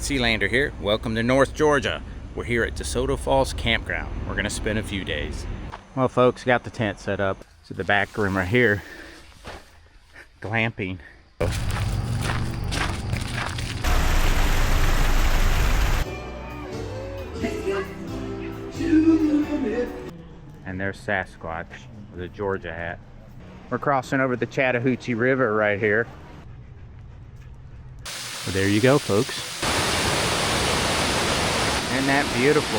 Sealander here. Welcome to North Georgia. We're here at Desoto Falls Campground. We're going to spend a few days. Well, folks, got the tent set up. So the back room right here. Glamping. And there's Sasquatch with a Georgia hat. We're crossing over the Chattahoochee River right here. Well, there you go, folks. Isn't that beautiful?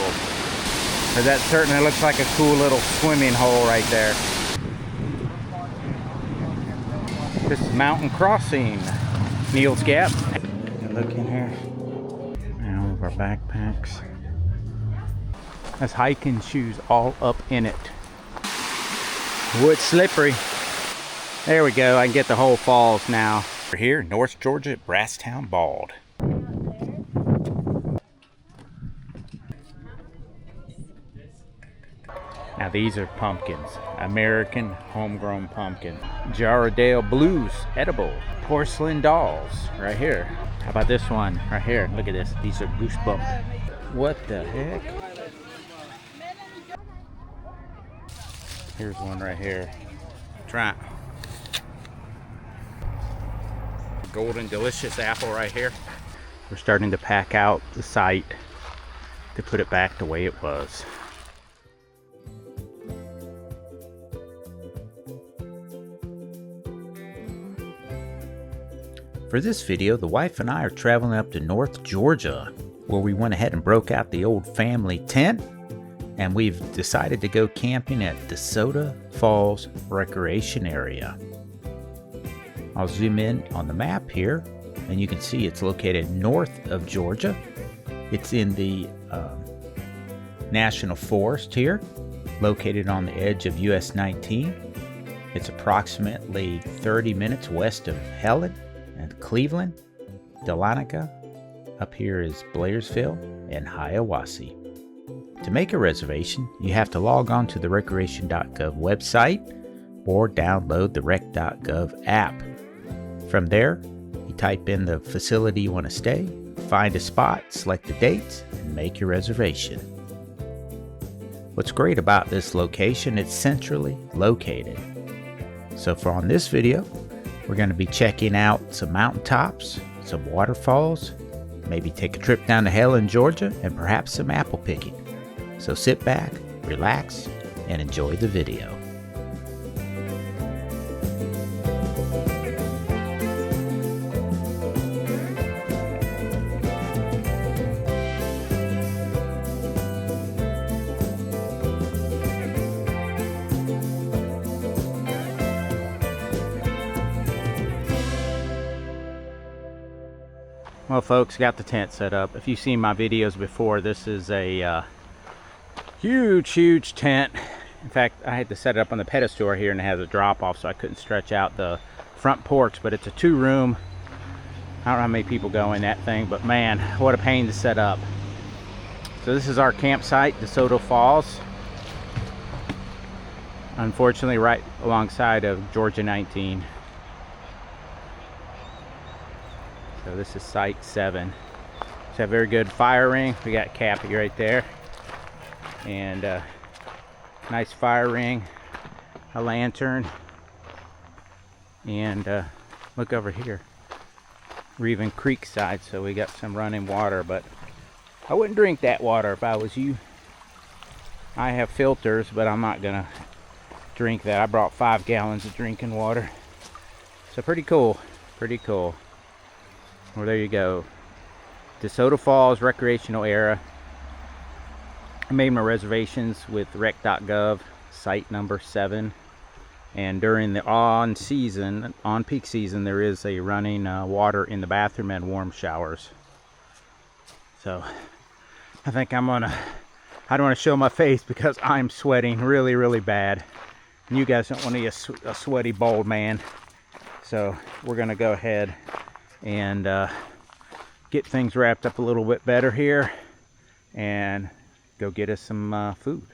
So that certainly looks like a cool little swimming hole right there. This is Mountain Crossing, Neels Gap. Look in here. And all of our backpacks. That's hiking shoes all up in it. Wood's slippery. There we go. I can get the whole falls now. We're here, North Georgia at Brasstown Bald. Now these are pumpkins. American homegrown pumpkin. Jarradale Blues edible. Porcelain dolls right here. How about this one right here? Look at this. These are goosebumps. What the heck? Here's one right here. Try it. Golden delicious apple right here. We're starting to pack out the site to put it back the way it was. For this video, the wife and I are traveling up to North Georgia, where we went ahead and broke out the old family tent, and we've decided to go camping at Desoto Falls Recreation Area. I'll zoom in on the map here, and you can see it's located north of Georgia. It's in the National Forest here, located on the edge of US 19. It's approximately 30 minutes west of Helen and Cleveland, Dahlonega. Up here is Blairsville and Hiawassee. To make a reservation, you have to log on to the recreation.gov website or download the rec.gov app. From there, you type in the facility you want to stay, find a spot, select the dates, and make your reservation. What's great about this location, it's centrally located. So for on this video, we're going to be checking out some mountaintops, some waterfalls, maybe take a trip down to Helen, Georgia, and perhaps some apple picking. So sit back, relax, and enjoy the video. Well, folks, got the tent set up. If you've seen my videos before, this is a huge tent. In fact, I had to set it up on the pedestal here, and it has a drop off, so I couldn't stretch out the front porch, but it's a 2-room. I don't know how many people go in that thing, but man, what a pain to set up. So this is our campsite, Desoto Falls. Unfortunately, right alongside of Georgia 19. So this is site 7. It's a very good fire ring. We got Cappy right there. And nice fire ring, a lantern, and look over here. We're even creek side, so we got some running water, but I wouldn't drink that water if I was you. I have filters, but I'm not gonna drink that. I brought 5 gallons of drinking water. So pretty cool, pretty cool. Well, there you go. Desoto Falls Recreational Area. I made my reservations with rec.gov, site number 7. And during the on-peak season, there is a running water in the bathroom and warm showers. So I think I don't want to show my face because I'm sweating really bad. And you guys don't want to see a sweaty bald man. So we're going to go ahead and get things wrapped up a little bit better here and go get us some food.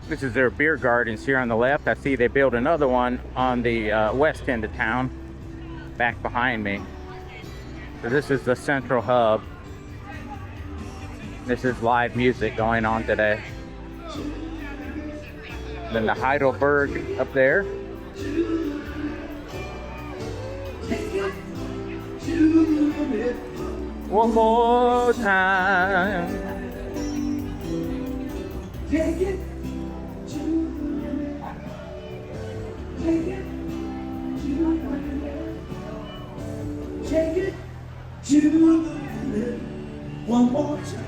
This is their beer gardens here on the left. I see they built another one on the west end of town, back behind me. So this is the central hub. This is live music going on today. Then the Heidelberg up there. One more time. Take it to take it to take it to one more time.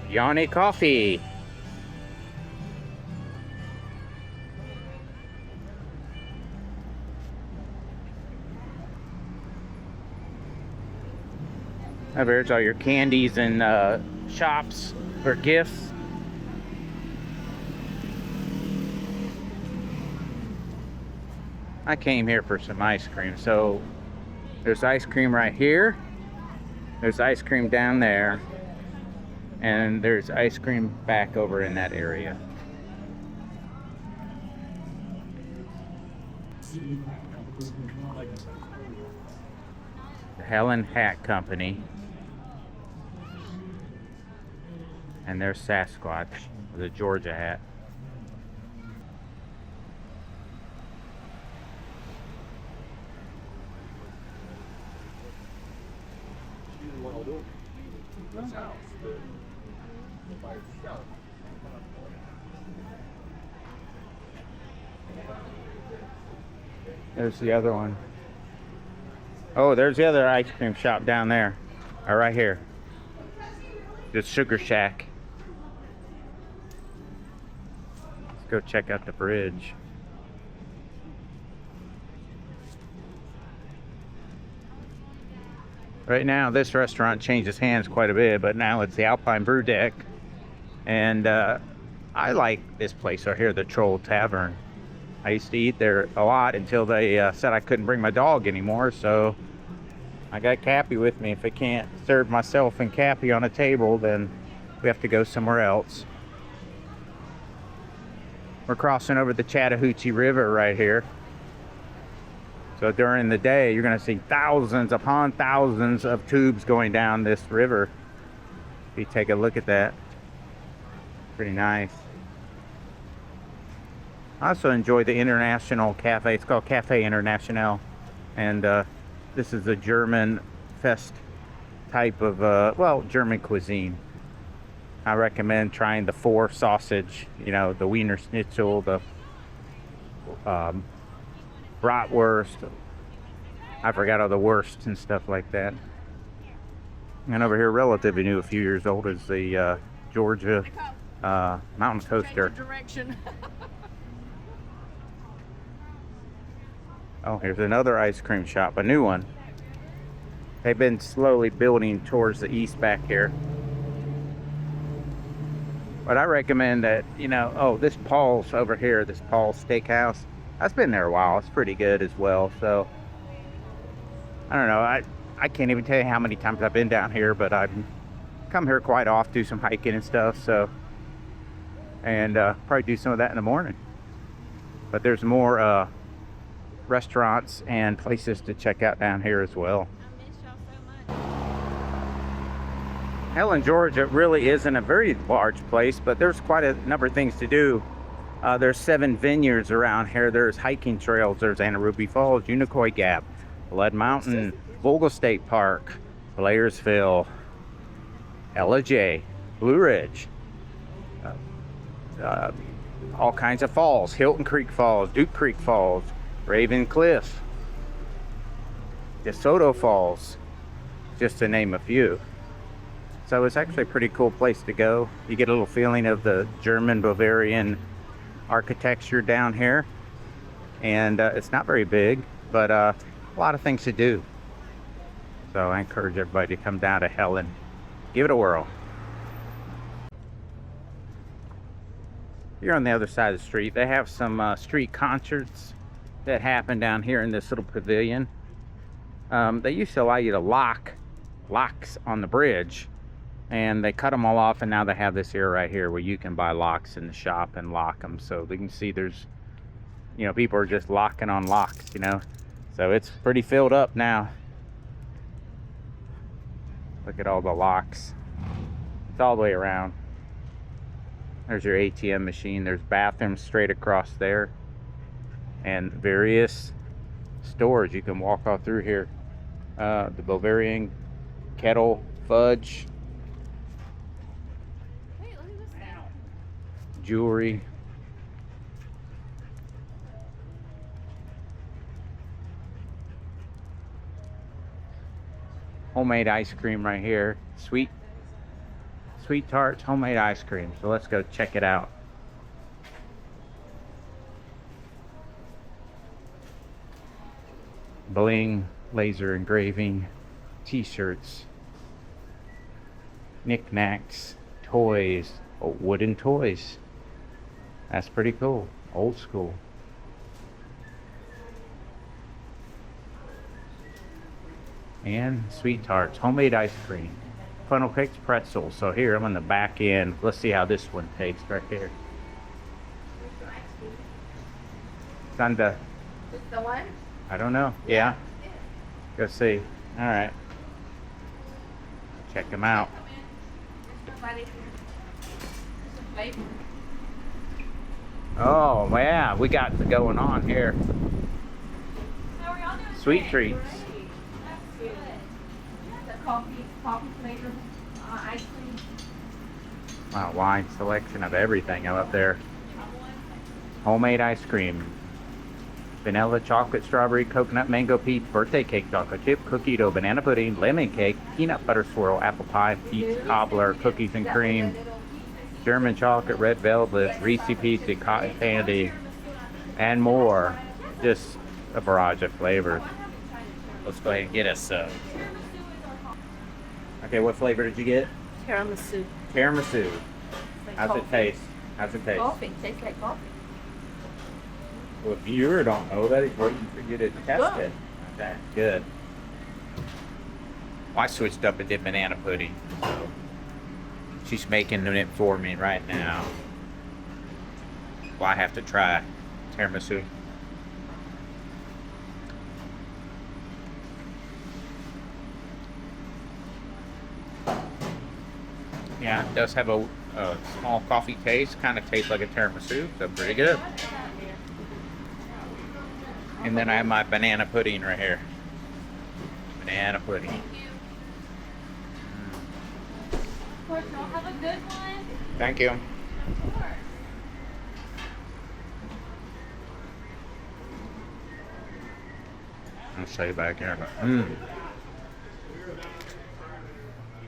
Yanni Coffee. There's all your candies and shops for gifts. I came here for some ice cream. So there's ice cream right here. There's ice cream down there. And there's ice cream back over in that area. The Helen Hat Company. And there's Sasquatch with a Georgia hat. There's the other one. Oh, there's the other ice cream shop down there. Or right here. The Sugar Shack. Let's go check out the bridge. Right now, this restaurant changes hands quite a bit, but now it's the Alpine Brew Deck. And I like this place right here, the Troll Tavern. I used to eat there a lot until they said I couldn't bring my dog anymore, so I got Cappy with me. If I can't serve myself and Cappy on a table, then we have to go somewhere else. We're crossing over the Chattahoochee River right here. So during the day, you're going to see thousands upon thousands of tubes going down this river. If you take a look at that, pretty nice. I also enjoy the International Cafe. It's called Cafe International. And this is a German fest type of, well, German cuisine. I recommend trying the four sausage, you know, the Wiener Schnitzel, the bratwurst. I forgot all the wursts and stuff like that. And over here, relatively new, a few years old, is the Georgia Mountain Coaster. Oh, here's another ice cream shop, a new one. They've been slowly building towards the east back here. But I recommend that, you know, oh, this Paul's over here, this Paul's Steakhouse. I've been there a while. It's pretty good as well. So, I don't know. I can't even tell you how many times I've been down here, but I've come here quite often, do some hiking and stuff. So, and probably do some of that in the morning. But there's more restaurants and places to check out down here as well. I miss y'all so much. Helen, Georgia really isn't a very large place, but there's quite a number of things to do. There's 7 vineyards around here. There's hiking trails. There's Anaruby Falls, Unicoi Gap, Lead Mountain, Vogel State Park, Blairsville, Ellijay, Blue Ridge, all kinds of falls, Helton Creek Falls, Duke Creek Falls, Raven Cliff, Desoto Falls, just to name a few. So it's actually a pretty cool place to go. You get a little feeling of the German Bavarian architecture down here. And it's not very big, but a lot of things to do. So I encourage everybody to come down to Helen. Give it a whirl. Here on the other side of the street, they have some street concerts that happened down here in this little pavilion. They used to allow you to locks on the bridge, and they cut them all off, and now they have this area right here where you can buy locks in the shop and lock them. So you can see there's, you know, people are just locking on locks, you know. So it's pretty filled up now. Look at all the locks. It's all the way around. There's your ATM machine. There's bathrooms straight across there, and various stores you can walk all through here. The Bavarian kettle fudge, Wait, look at this thing. jewelry. Homemade ice cream right here. Sweet tarts, homemade ice cream. So let's go check it out. Bling, laser engraving, t-shirts, knickknacks, toys, oh, wooden toys. That's pretty cool. Old school. And sweet tarts, homemade ice cream, funnel cakes, pretzels. So here, I'm on the back end. Let's see how this one tastes right here. It's on the, This the one? I don't know. Yeah. Go see. All right. Check them out. Oh, yeah. We got the going on here. How are y'all doing Sweet today? treats. Great. That's good. The coffee flavor ice cream. Wow, wide selection of everything up there. Homemade ice cream. Vanilla, chocolate, strawberry, coconut, mango, peach, birthday cake, chocolate chip, cookie dough, banana pudding, lemon cake, peanut butter swirl, apple pie, peach cobbler, cookies and cream, German chocolate, red velvet, Reese pizza, cotton candy, and more. Just a barrage of flavors. Let's go ahead and get us Okay, what flavor did you get? Tiramisu. Tiramisu. How's it taste? How's it taste? Coffee. Tastes like coffee. Well, if you don't know that, it's waiting for you to test it. Okay, good. Well, I switched up and did banana pudding. So she's making it for me right now. Well, I have to try tiramisu. Yeah, it does have a small coffee taste. Kind of tastes like a tiramisu, so pretty good. And then I have my banana pudding right here. Banana pudding. Of course, y'all have a good one. Thank you. Of course. I'll show you back here.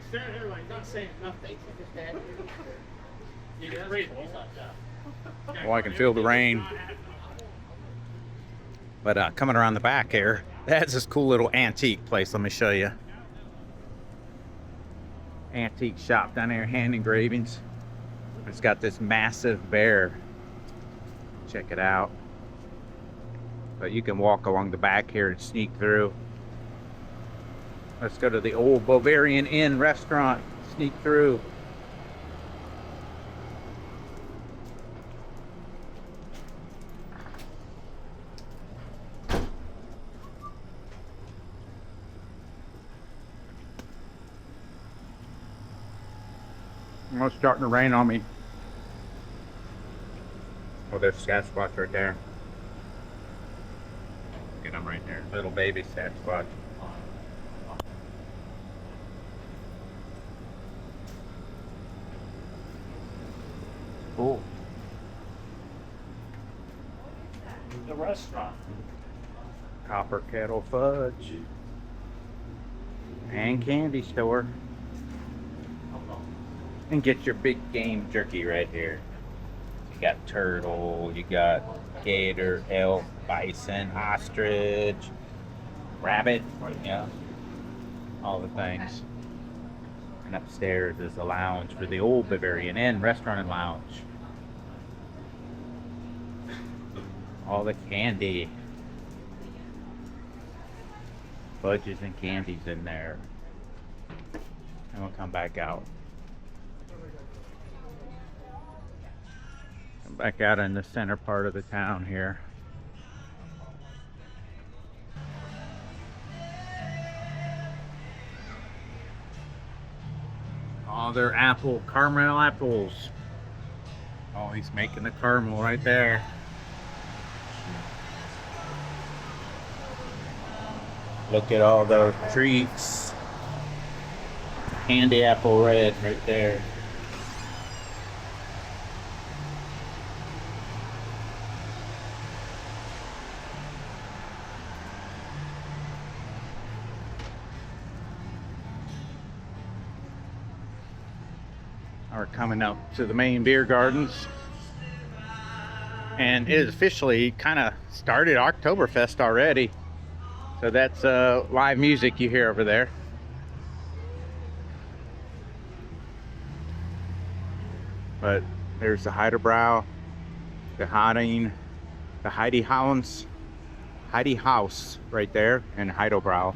Standing here like not saying nothing. You can breathe. Well, I can feel the rain. But coming around the back here, that's this cool little antique place. Let me show you. Antique shop down there, hand engravings. It's got this massive bear. Check it out. But you can walk along the back here and sneak through. Let's go to the old Bavarian Inn restaurant. Sneak through. Oh, it's starting to rain on me. Oh, there's Sasquatch right there. Get him right there. Little baby Sasquatch. Cool. The restaurant. Copper kettle fudge. And candy store. And get your big game jerky right here. You got turtle, you got gator, elk, bison, ostrich, rabbit, yeah, all the things. And upstairs is the lounge for the old Bavarian Inn restaurant and lounge. All the candy. fudges and candies in there. And we'll come back out. Come back out in the center part of the town here. Oh, they're caramel apples. Oh, he's making the caramel right there. Look at all those treats. Candy apple red right there. We're coming up to the main beer gardens, and it is officially kind of started Oktoberfest already. So that's live music you hear over there. But there's the Heidelbrau, the Heidi House right there, and Heidelbrau.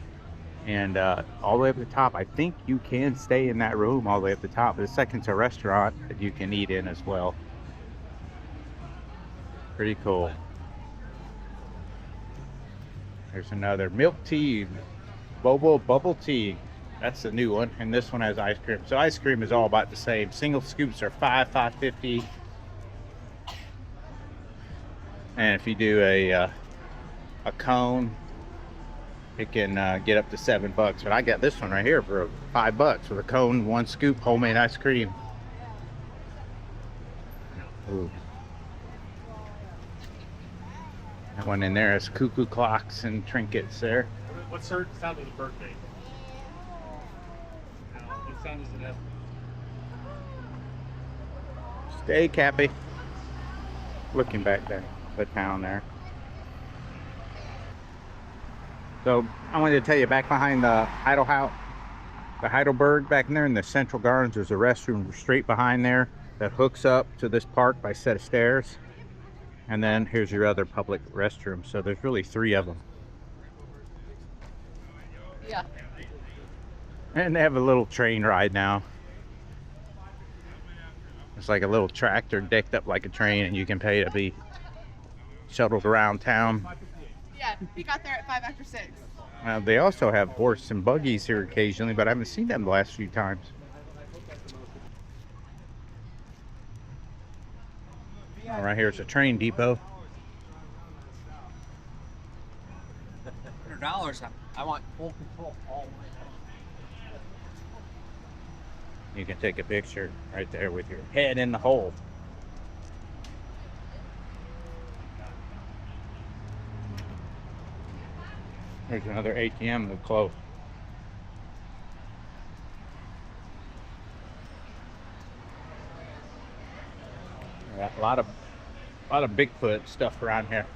And all the way up at the top, I think you can stay in that room all the way up the top. The second's a restaurant that you can eat in as well. Pretty cool. There's another milk tea, boba bubble tea. That's the new one, and this one has ice cream. So ice cream is all about the same. Single scoops are $5.50. And if you do a cone, it can get up to $7, but I got this one right here for $5 with a cone, 1 scoop, homemade ice cream. Ooh. That one in there is cuckoo clocks and trinkets there. What's her sound of the birthday? What sound does it have? Stay, Cappy. Looking back there, the town there. So I wanted to tell you, back behind the Heidelberg back in there in the Central Gardens, there's a restroom straight behind there that hooks up to this park by a set of stairs. And then here's your other public restroom. So there's really 3 of them. Yeah. And they have a little train ride now. It's like a little tractor decked up like a train, and you can pay to be shuttled around town. Yeah, we got there at 5 after 6. They also have horse and buggies here occasionally, but I haven't seen them the last few times. Oh, right here's a train depot. $100. I want full control all the way. You can take a picture right there with your head in the hole. There's another ATM that's closed. Got a lot of Bigfoot stuff around here.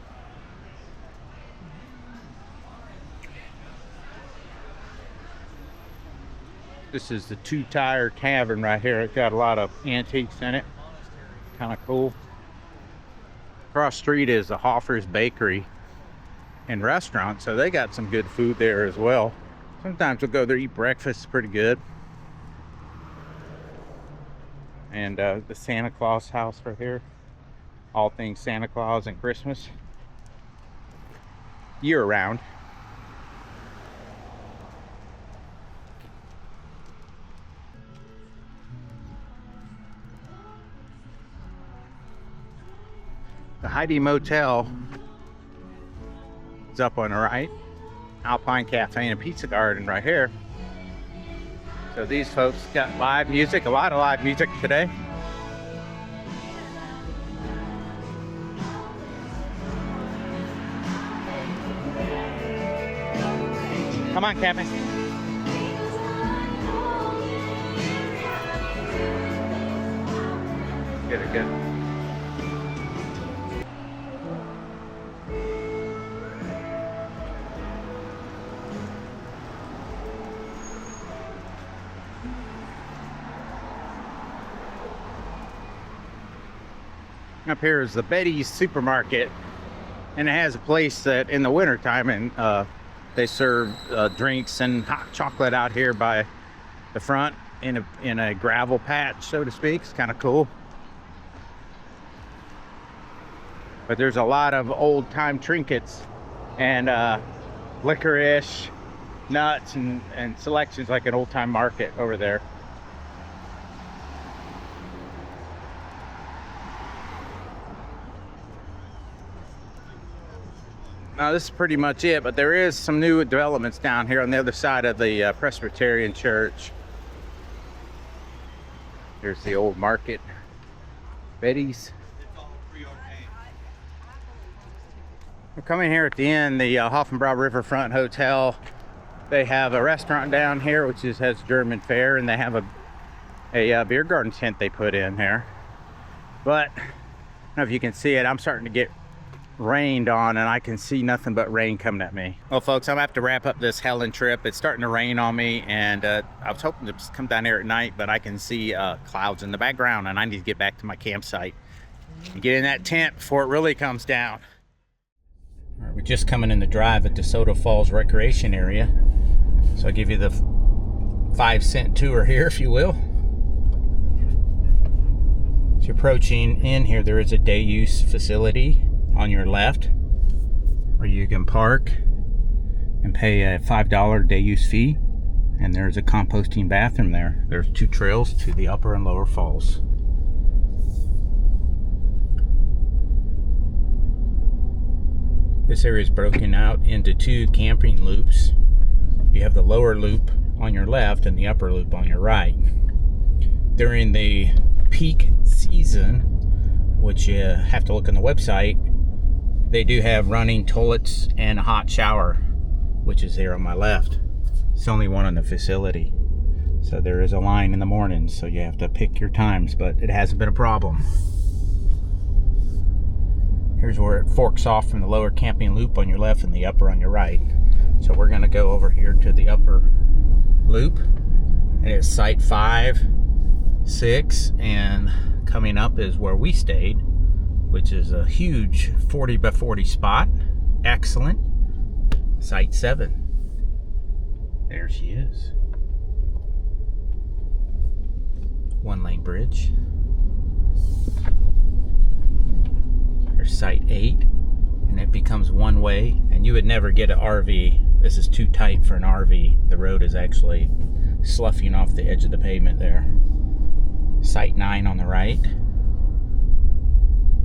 This is the Two Tire Tavern right here. It's got a lot of antiques in it. Kind of cool. Across the street is the Hoffer's Bakery and Restaurant, so they got some good food there as well. Sometimes we'll go there, eat breakfast. It's pretty good. And the Santa Claus house right here. All things Santa Claus and Christmas. Year round. The Heidi Motel is up on the right. Alpine Cafe and Pizza Garden right here. So these folks got live music, a lot of live music today. Come on, Cappy. Get it good. Up here is the Betty's Supermarket, and it has a place that in the wintertime and They serve drinks and hot chocolate out here by the front in a gravel patch, so to speak. It's kind of cool. But there's a lot of old time trinkets and licorice, nuts, and selections like an old time market over there. Now this is pretty much it, but there is some new developments down here on the other side of the Presbyterian Church. Here's the old market, Betty's. We're coming here at the end, the Hoffenbrau Riverfront Hotel. They have a restaurant down here, which has German fare, and they have a beer garden tent they put in here. But I don't know if you can see it, I'm starting to get rained on, and I can see nothing but rain coming at me. Well, folks, I'm gonna have to wrap up this Helen trip. It's starting to rain on me, and I was hoping to come down here at night, but I can see clouds in the background, and I need to get back to my campsite and get in that tent before it really comes down. All right, we're just coming in the drive at Desoto Falls Recreation Area, so I'll give you the 5-cent tour here, if you will. As you're approaching in here, there is a day use facility on your left where you can park and pay a $5 day use fee, and there's a composting bathroom there. There's 2 trails to the upper and lower falls. This area is broken out into 2 camping loops. You have the lower loop on your left and the upper loop on your right. During the peak season, which you have to look on the website, they do have running toilets and a hot shower, which is there on my left. It's the only one in the facility. So there is a line in the morning, so you have to pick your times, but it hasn't been a problem. Here's where it forks off from the lower camping loop on your left and the upper on your right. So we're gonna go over here to the upper loop, and it's site 5, 6, and coming up is where we stayed, which is a huge 40 by 40 spot. Excellent. Site 7. There she is. 1-lane bridge. There's site 8, and it becomes one way, and you would never get an RV. This is too tight for an RV. The road is actually sloughing off the edge of the pavement there. Site 9 on the right.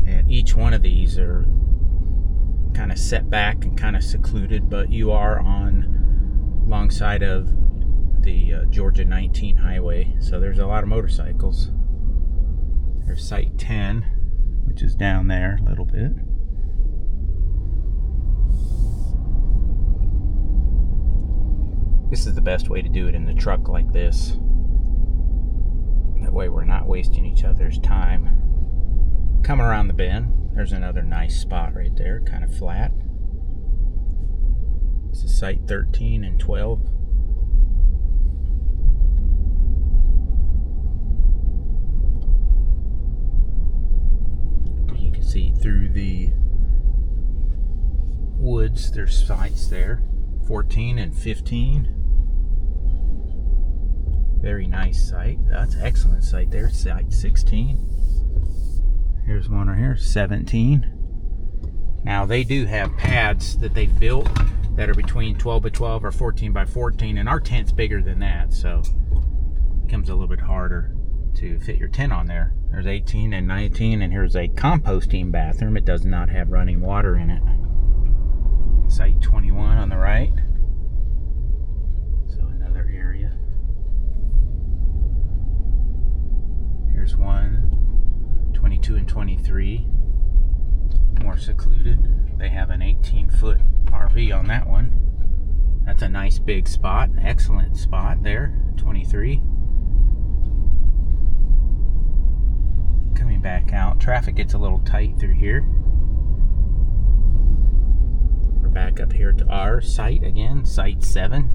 And each one of these are kind of set back and kind of secluded, but you are on alongside of the Georgia 19 highway, so there's a lot of motorcycles. There's site 10, which is down there a little bit. This is the best way to do it in the truck like this. That way we're not wasting each other's time. Come around the bend, there's another nice spot right there, kind of flat. This is site 13 and 12. You can see through the woods, there's sites there, 14 and 15. Very nice site. That's an excellent site there, site 16. Here's one right here, 17. Now they do have pads that they've built that are between 12 by 12 or 14 by 14, and our tent's bigger than that, so it becomes a little bit harder to fit your tent on there. There's 18 and 19, and here's a composting bathroom. It does not have running water in it. Site 21 on the right. So another area. Here's one. 22 and 23, more secluded. They have an 18-foot RV on that one. That's a nice big spot, excellent spot there. 23. Coming back out, traffic gets a little tight through here. We're back up here to our site again, site 7.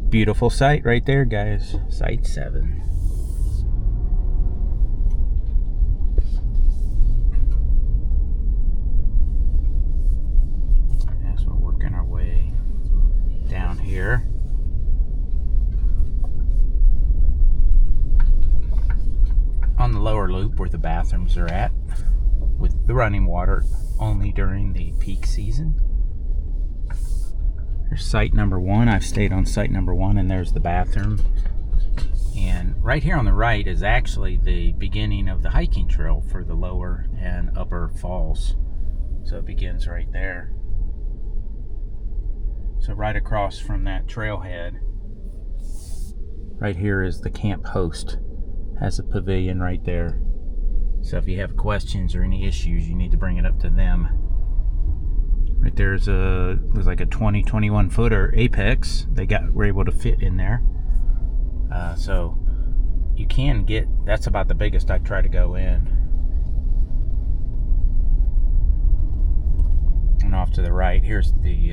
Beautiful site right there, guys, site 7. Our way here. On the lower loop where the bathrooms are at, with the running water only during the peak season. Here's site number 1. I've stayed on site number 1, and there's the bathroom. And right here on the right is actually the beginning of the hiking trail for the lower and upper falls. So it begins right there. So right across from that trailhead, right here is the camp host. Has a pavilion right there. So if you have questions or any issues, you need to bring it up to them. Right there's like a 20-21 footer apex. Were able to fit in there. So you can get, that's about the biggest I try to go in. And off to the right, here's the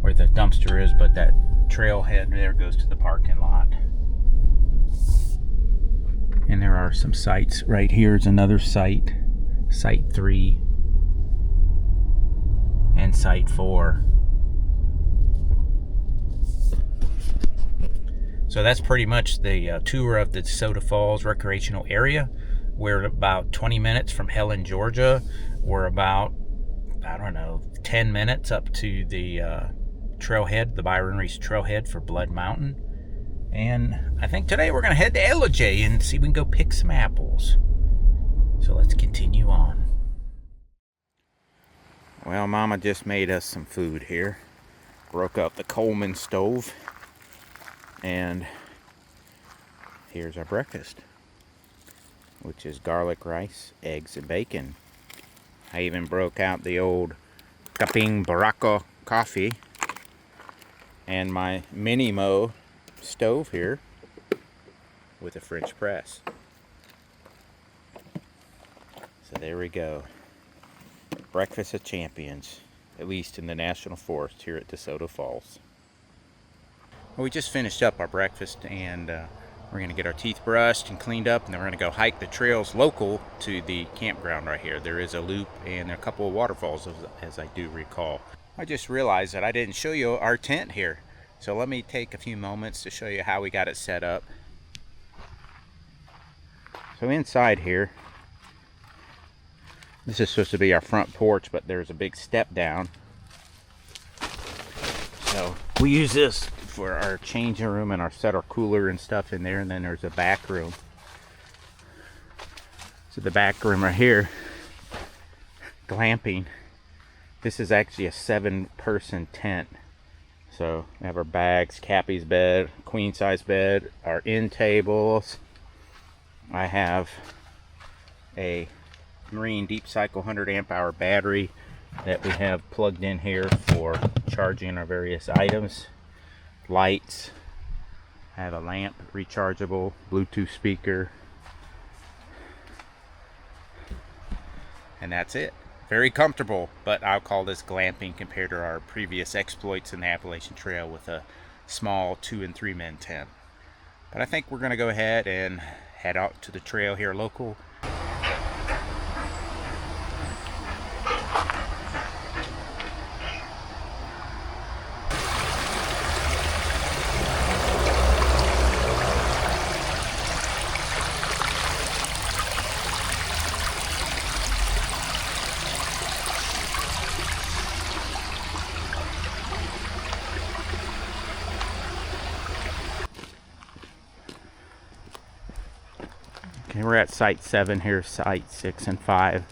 where the dumpster is, but that trailhead there goes to the parking lot. And there are some sites. Right here is another site, site 3 and site 4. So that's pretty much the tour of the Desoto Falls Recreational Area. We're about 20 minutes from Helen, Georgia. We're about, I don't know, 10 minutes up to the trailhead, the Byron Reece trailhead for Blood Mountain. And I think today we're going to head to Ellijay and see if we can go pick some apples. So let's continue on. Well, Mama just made us some food here. Broke up the Coleman stove. And here's our breakfast, which is garlic rice, eggs, and bacon. I even broke out the old Kaping Barako coffee and my Mini-Mo stove here with a French press. So there we go. Breakfast of champions, at least in the National Forest here at Desoto Falls. Well, we just finished up our breakfast, and we're going to get our teeth brushed and cleaned up, and then we're going to go hike the trails local to the campground right here. There is a loop and a couple of waterfalls, as I do recall. I just realized that I didn't show you our tent here. So let me take a few moments to show you how we got it set up. So inside here, this is supposed to be our front porch, but there's a big step down. So we use this for our changing room, and set our cooler and stuff in there, and then there's a back room. So the back room right here, glamping. This is actually a 7-person tent. So we have our bags, Cappy's bed, queen size bed, our end tables. I have a Marine Deep Cycle 100 amp hour battery that we have plugged in here for charging our various items. Lights. I have a lamp, rechargeable, Bluetooth speaker. And that's it. Very comfortable, but I'll call this glamping compared to our previous exploits in the Appalachian Trail with a small 2- and 3-man tent. But I think we're going to go ahead and head out to the trail here local. Okay, we're at site 7 here, site 6 and 5.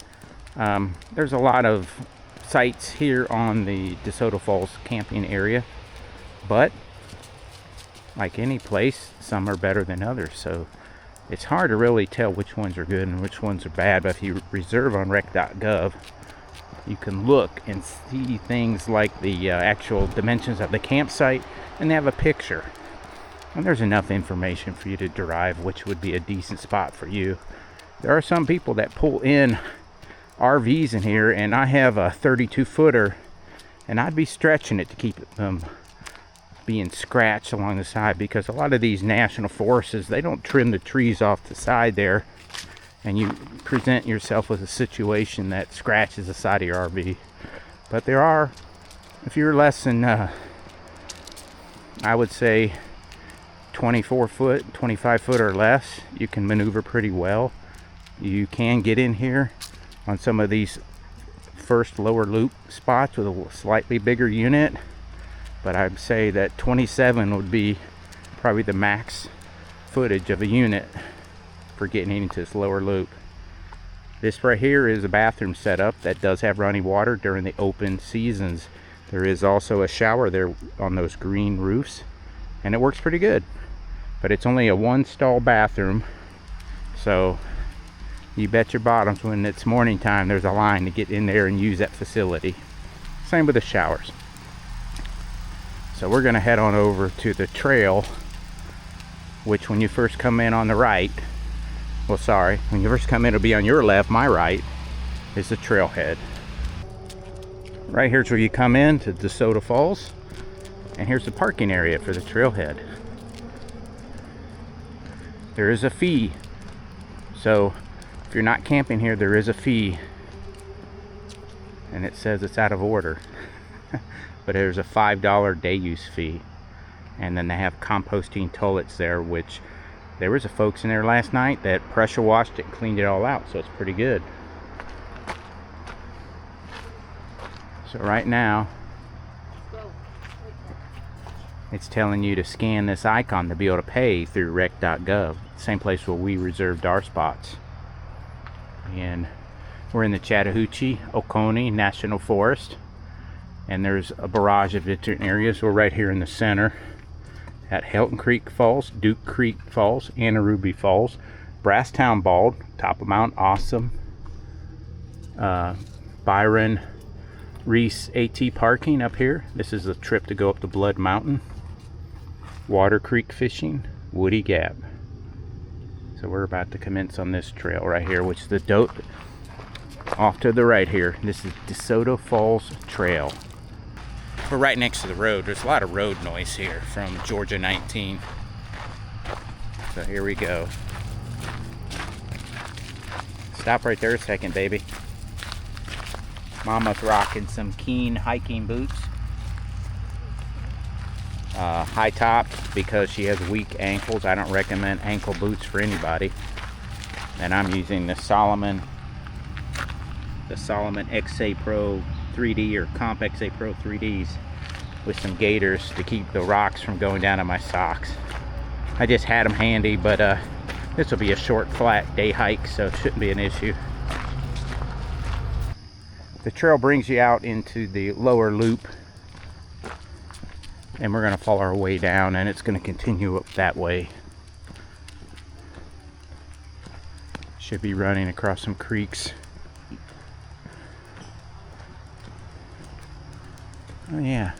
There's a lot of sites here on the Desoto Falls camping area, but like any place, some are better than others, so it's hard to really tell which ones are good and which ones are bad. But if you reserve on rec.gov, you can look and see things like the actual dimensions of the campsite, and they have a picture. And there's enough information for you to derive which would be a decent spot for you. There are some people that pull in RVs in here, and I have a 32-footer, and I'd be stretching it to keep them being scratched along the side, because a lot of these national forests, they don't trim the trees off the side there, and you present yourself with a situation that scratches the side of your RV. But there are, if you're less than I would say 24 foot, 25 foot or less, you can maneuver pretty well. You can get in here on some of these first lower loop spots with a slightly bigger unit, but I'd say that 27 would be probably the max footage of a unit for getting into this lower loop. This right here is a bathroom setup that does have running water during the open seasons. There is also a shower there on those green roofs, and it works pretty good. But it's only a 1-stall bathroom, so you bet your bottoms when it's morning time there's a line to get in there and use that facility. Same with the showers. So we're gonna head on over to the trail, which when you first come in on the right, well, sorry, when you first come in, it'll be on your left. My right is the trailhead. Right here's where you come in to Desoto Falls, and here's the parking area for the trailhead. There is a fee, so if you're not camping here, there is a fee, and it says it's out of order. But there's a $5 day use fee, and then they have composting toilets there, which there was a folks in there last night that pressure washed it and cleaned it all out, so it's pretty good. So right now it's telling you to scan this icon to be able to pay through rec.gov, same place where we reserved our spots. And we're in the Chattahoochee Oconee National Forest, and there's a barrage of different areas. We're right here in the center at Helton Creek Falls, Duke Creek Falls, Anaruby Falls, Brasstown Bald, top of Mount Awesome, Byron, Reece AT parking up here. This is a trip to go up to Blood Mountain. Water Creek fishing, Woody Gap. So we're about to commence on this trail right here, which is the off to the right here. This is Desoto Falls Trail. We're right next to the road. There's a lot of road noise here from Georgia 19. So here we go. Stop right there a second, baby. Mama's rocking some Keen hiking boots. High top because she has weak ankles. I don't recommend ankle boots for anybody. And I'm using the Salomon XA Pro 3D or Comp XA Pro 3Ds with some gaiters to keep the rocks from going down to my socks. I just had them handy, but this will be a short, flat day hike, so it shouldn't be an issue. The trail brings you out into the lower loop, and we're going to follow our way down, and it's going to continue up that way. Should be running across some creeks. Oh yeah,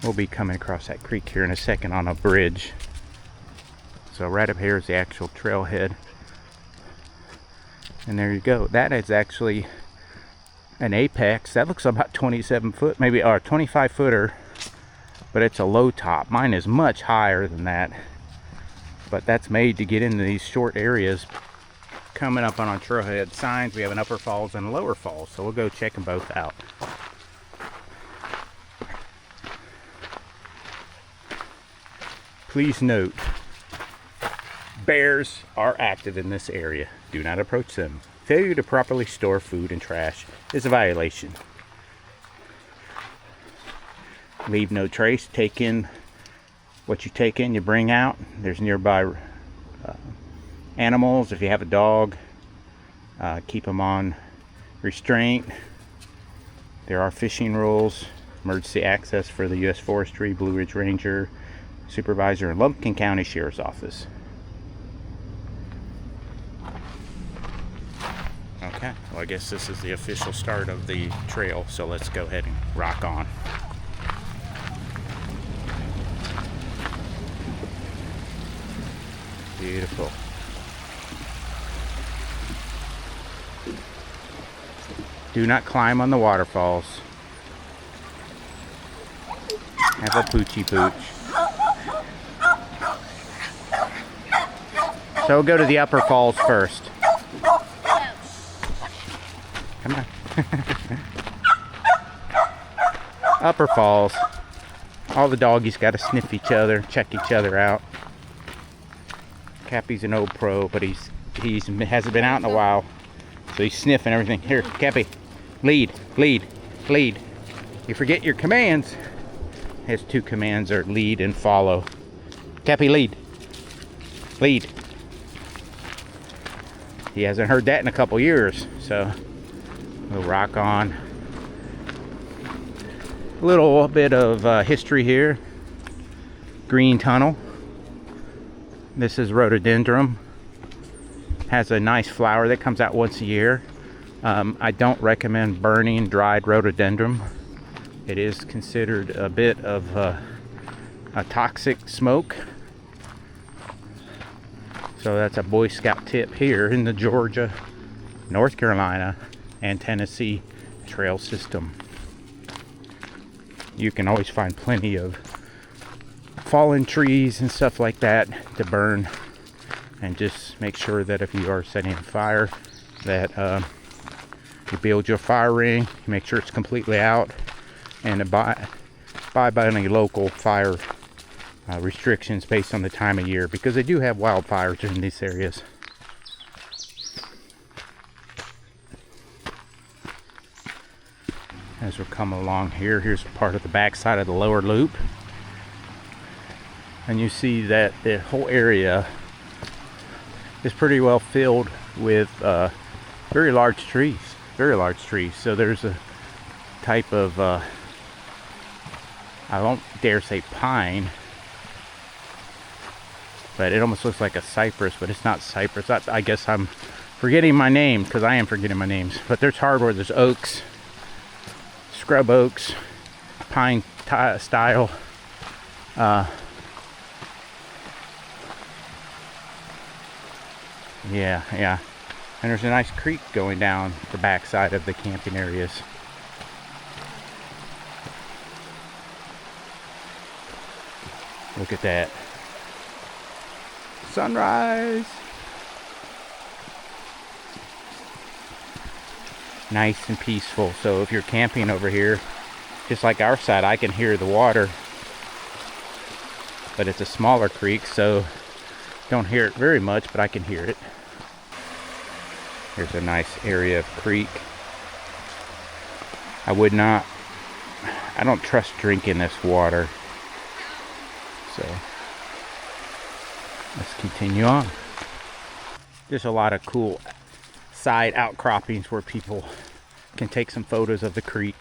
we'll be coming across that creek here in a second on a bridge. So right up here is the actual trailhead, and there you go. That is actually an apex. That looks about 27 foot, maybe, or 25 footer, but it's a low top. Mine is much higher than that, but that's made to get into these short areas. Coming up on our trailhead signs, we have an upper falls and a lower falls, so we'll go check them both out. Please note, bears are active in this area. Do not approach them. Failure to properly store food and trash is a violation. Leave no trace. Take in what you take in, you bring out. There's nearby animals. If you have a dog, keep them on restraint. There are fishing rules. Emergency access for the U.S. Forestry, Blue Ridge Ranger, Supervisor, and Lumpkin County Sheriff's Office. Okay, well, I guess this is the official start of the trail, so let's go ahead and rock on. Beautiful. Do not climb on the waterfalls. Have a poochie pooch. So we'll go to the upper falls first. Come on. Upper falls. All the doggies got to sniff each other, check each other out. Cappy's an old pro, but he hasn't been out in a while, so he's sniffing everything. Here, Cappy, lead, lead, lead. You forget your commands. His two commands are lead and follow. Cappy, lead, lead. He hasn't heard that in a couple years, so we'll rock on. A little bit of history here. Green tunnel. This is rhododendron. Has a nice flower that comes out once a year. I don't recommend burning dried rhododendron. It is considered a bit of a toxic smoke. So that's a Boy Scout tip here in the Georgia, North Carolina, and Tennessee trail system. You can always find plenty of fallen trees and stuff like that to burn, and just make sure that if you are setting a fire that you build your fire ring, make sure it's completely out, and abide by any local fire restrictions based on the time of year, because they do have wildfires in these areas. As we're coming along here, here's part of the backside of the lower loop, and you see that the whole area is pretty well filled with very large trees. So there's a type of I won't dare say pine, but it almost looks like a cypress, but it's not cypress. I guess I'm forgetting my name, because I am forgetting my names. But there's hardwood, there's oaks, scrub oaks, pine style. Yeah. And there's a nice creek going down the backside of the camping areas. Look at that. Sunrise. Nice and peaceful. So if you're camping over here, just like our side, I can hear the water. But it's a smaller creek, so don't hear it very much, but I can hear it. Here's a nice area of creek. I don't trust drinking this water. So let's continue on. There's a lot of cool side outcroppings where people can take some photos of the creek.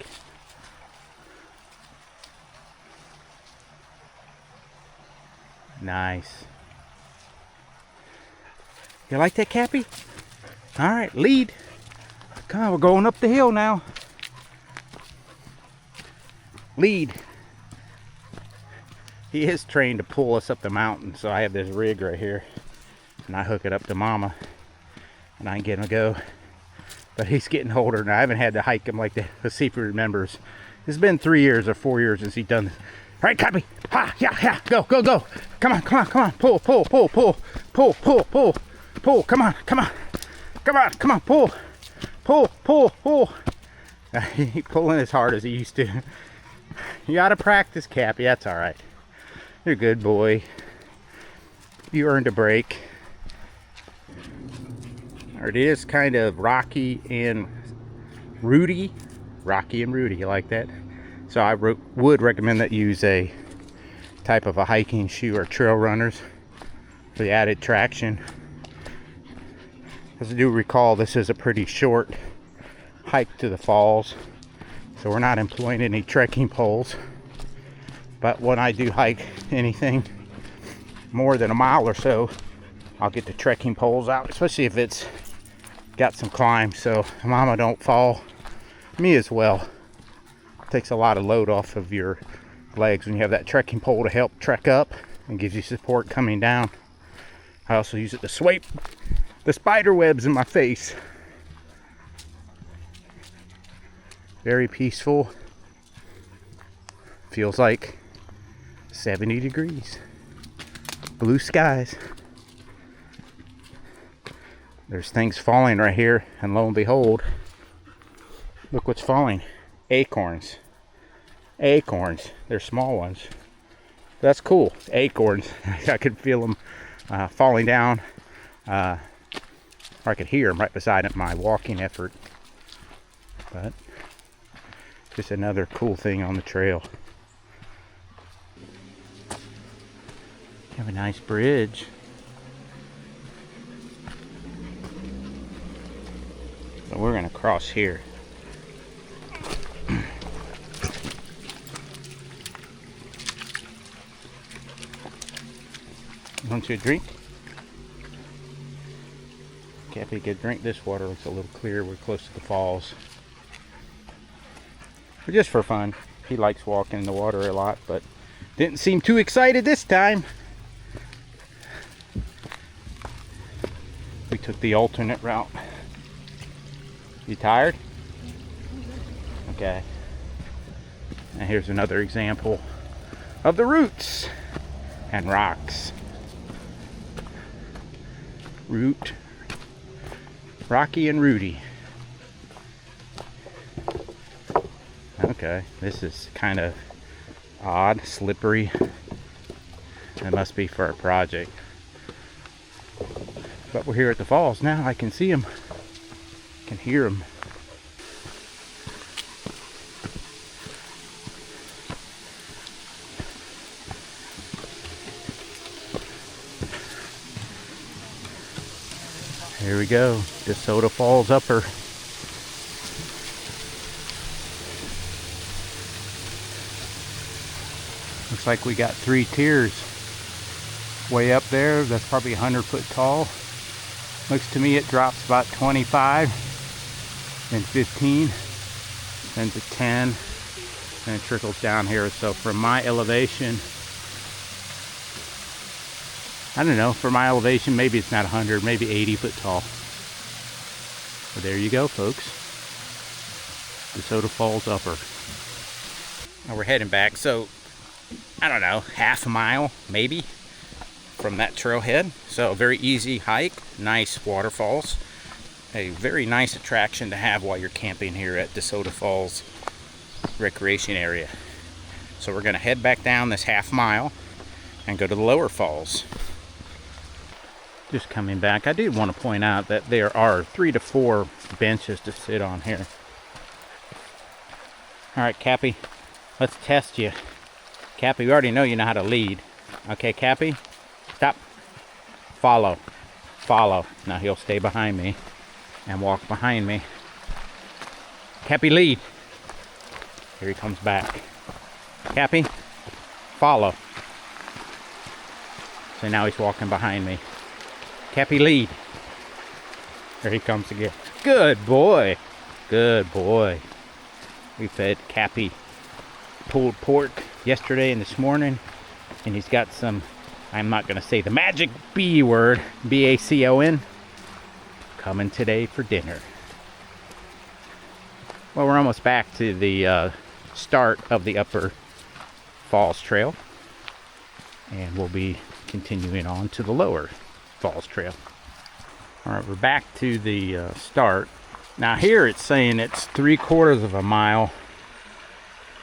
Nice. You like that, Cappy? All right, lead. Come on, we're going up the hill now. Lead. He is trained to pull us up the mountain, so I have this rig right here, and I hook it up to Mama, and I can get him to go. But he's getting older, and I haven't had to hike him like that. Let's see if he remembers. It's been 3 years or 4 years since he's done this. All right, Cappy. Ha, yeah, go. Come on. Pull. Come on, pull. He's pulling as hard as he used to. You gotta practice, Cappy. That's all right. You're a good boy. You earned a break. It is kind of rocky and rooty. You like that? So I would recommend that you use a type of a hiking shoe or trail runners for the added traction. As I do recall, this is a pretty short hike to the falls, so we're not employing any trekking poles. But when I do hike anything more than a mile or so, I'll get the trekking poles out, especially if it's got some climb, so Mama don't fall. Me as well. It takes a lot of load off of your legs when you have that trekking pole to help trek up and gives you support coming down. I also use it to swipe the spider webs in my face. Very peaceful. Feels like 70 degrees. Blue skies. There's things falling right here, and lo and behold, look what's falling. Acorns. They're small ones. That's cool. Acorns. I could feel them falling down. Or I could hear them right beside my walking effort. But just another cool thing on the trail. Have a nice bridge. So we're gonna cross here. Want you a drink? Cappy could drink this water. Looks a little clear. We're close to the falls. But just for fun. He likes walking in the water a lot, but didn't seem too excited this time. We took the alternate route. You tired? Okay. And here's another example of the roots and rocks. Root, Rocky and Rudy. Okay, this is kind of odd, slippery. It must be for a project. But we're here at the falls now. I can see them. I can hear them. Here we go, Desoto Falls upper. Looks like we got 3 tiers. Way up there, that's probably 100 foot tall. Looks to me it drops about 25, then 15, then to 10, and it trickles down here. So from my elevation, I don't know, for my elevation, maybe it's not 100, maybe 80 foot tall. But there you go, folks. Desoto Falls upper. Now we're heading back, so I don't know, half a mile maybe from that trailhead. So a very easy hike, nice waterfalls. A very nice attraction to have while you're camping here at Desoto Falls Recreation Area. So we're gonna head back down this half mile and go to the lower falls. Just coming back, I did want to point out that there are 3 to 4 benches to sit on here. All right, Cappy, let's test you. Cappy, we already know you know how to lead. Okay, Cappy, stop. Follow. Follow. Now he'll stay behind me and walk behind me. Cappy, lead. Here he comes back. Cappy, follow. So now he's walking behind me. Cappy, lead. There he comes again. Good boy. Good boy. We fed Cappy pulled pork yesterday and this morning. And he's got some, I'm not going to say the magic B word, B-A-C-O-N, coming today for dinner. Well, we're almost back to the start of the upper falls trail. And we'll be continuing on to the lower falls trail. All right, we're back to the start. Now here it's saying it's 3/4 of a mile,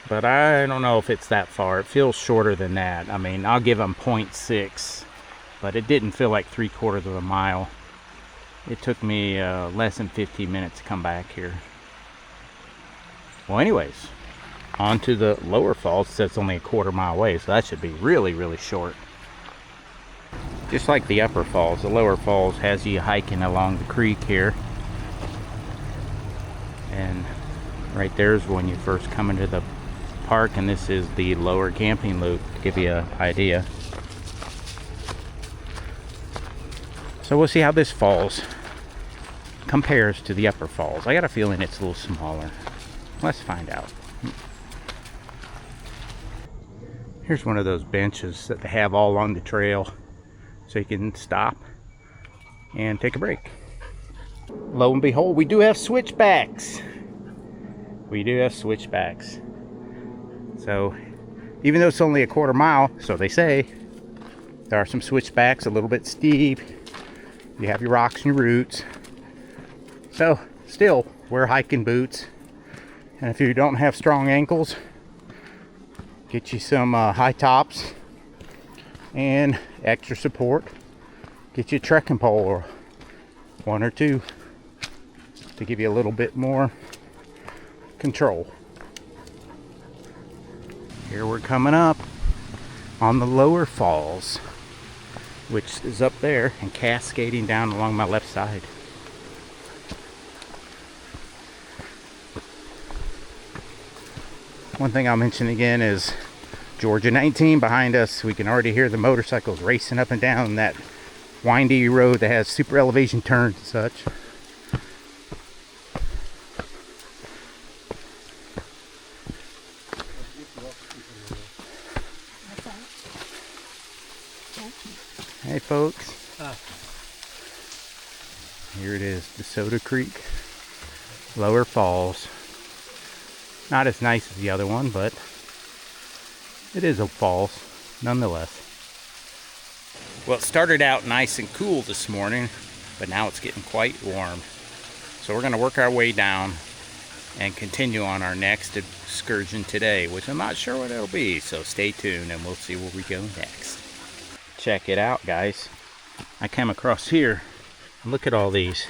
but I don't know if it's that far. It feels shorter than that. I mean, I'll give them 0.6, but it didn't feel like 3/4 of a mile. It took me less than 15 minutes to come back here. Well, anyways, on to the lower falls. It says it's only 1/4 mile away, so that should be really, really short. Just like the upper falls, the lower falls has you hiking along the creek here. And right there's when you first come into the park, and this is the lower camping loop to give you an idea. So we'll see how this falls compares to the upper falls. I got a feeling it's a little smaller. Let's find out. Here's one of those benches that they have all along the trail, so you can stop and take a break. Lo and behold, we do have switchbacks. We do have switchbacks. So even though it's only 1/4 mile, so they say, there are some switchbacks, a little bit steep. You have your rocks and your roots. So still, wear hiking boots. And if you don't have strong ankles, get you some high tops and extra support. Get you a trekking pole or one or two to give you a little bit more control. Here we're coming up on the lower falls, which is up there and cascading down along my left side. One thing I'll mention again is Georgia 19 behind us. We can already hear the motorcycles racing up and down that windy road that has super elevation turns and such. Hey folks. Here it is, Desoto Creek, Lower Falls. Not as nice as the other one, but it is a falls nonetheless. Well, it started out nice and cool this morning, but now it's getting quite warm. So we're going to work our way down and continue on our next excursion today, which I'm not sure what it'll be. So stay tuned and we'll see where we go next. Check it out, guys. I came across here and look at all these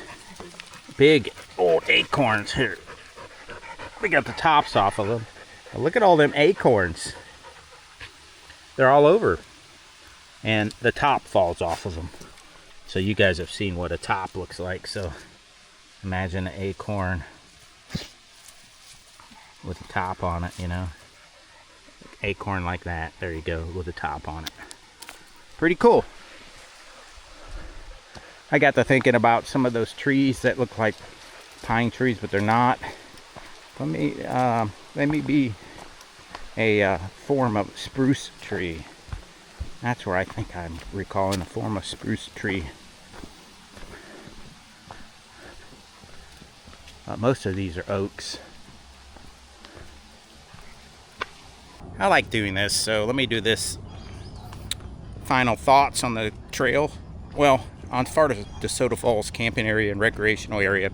big old acorns here. We got the tops off of them. Now look at all them acorns. They're all over. And the top falls off of them. So you guys have seen what a top looks like. So imagine an acorn with a top on it, you know. Acorn like that. There you go, with a top on it. Pretty cool. I got to thinking about some of those trees that look like pine trees, but they're not. Let me be a form of spruce tree. That's where I think I'm recalling a form of spruce tree. Most of these are oaks. I like doing this, so let me do this. Final thoughts on the trail. Well, on part of the Desoto Falls camping area and recreational area,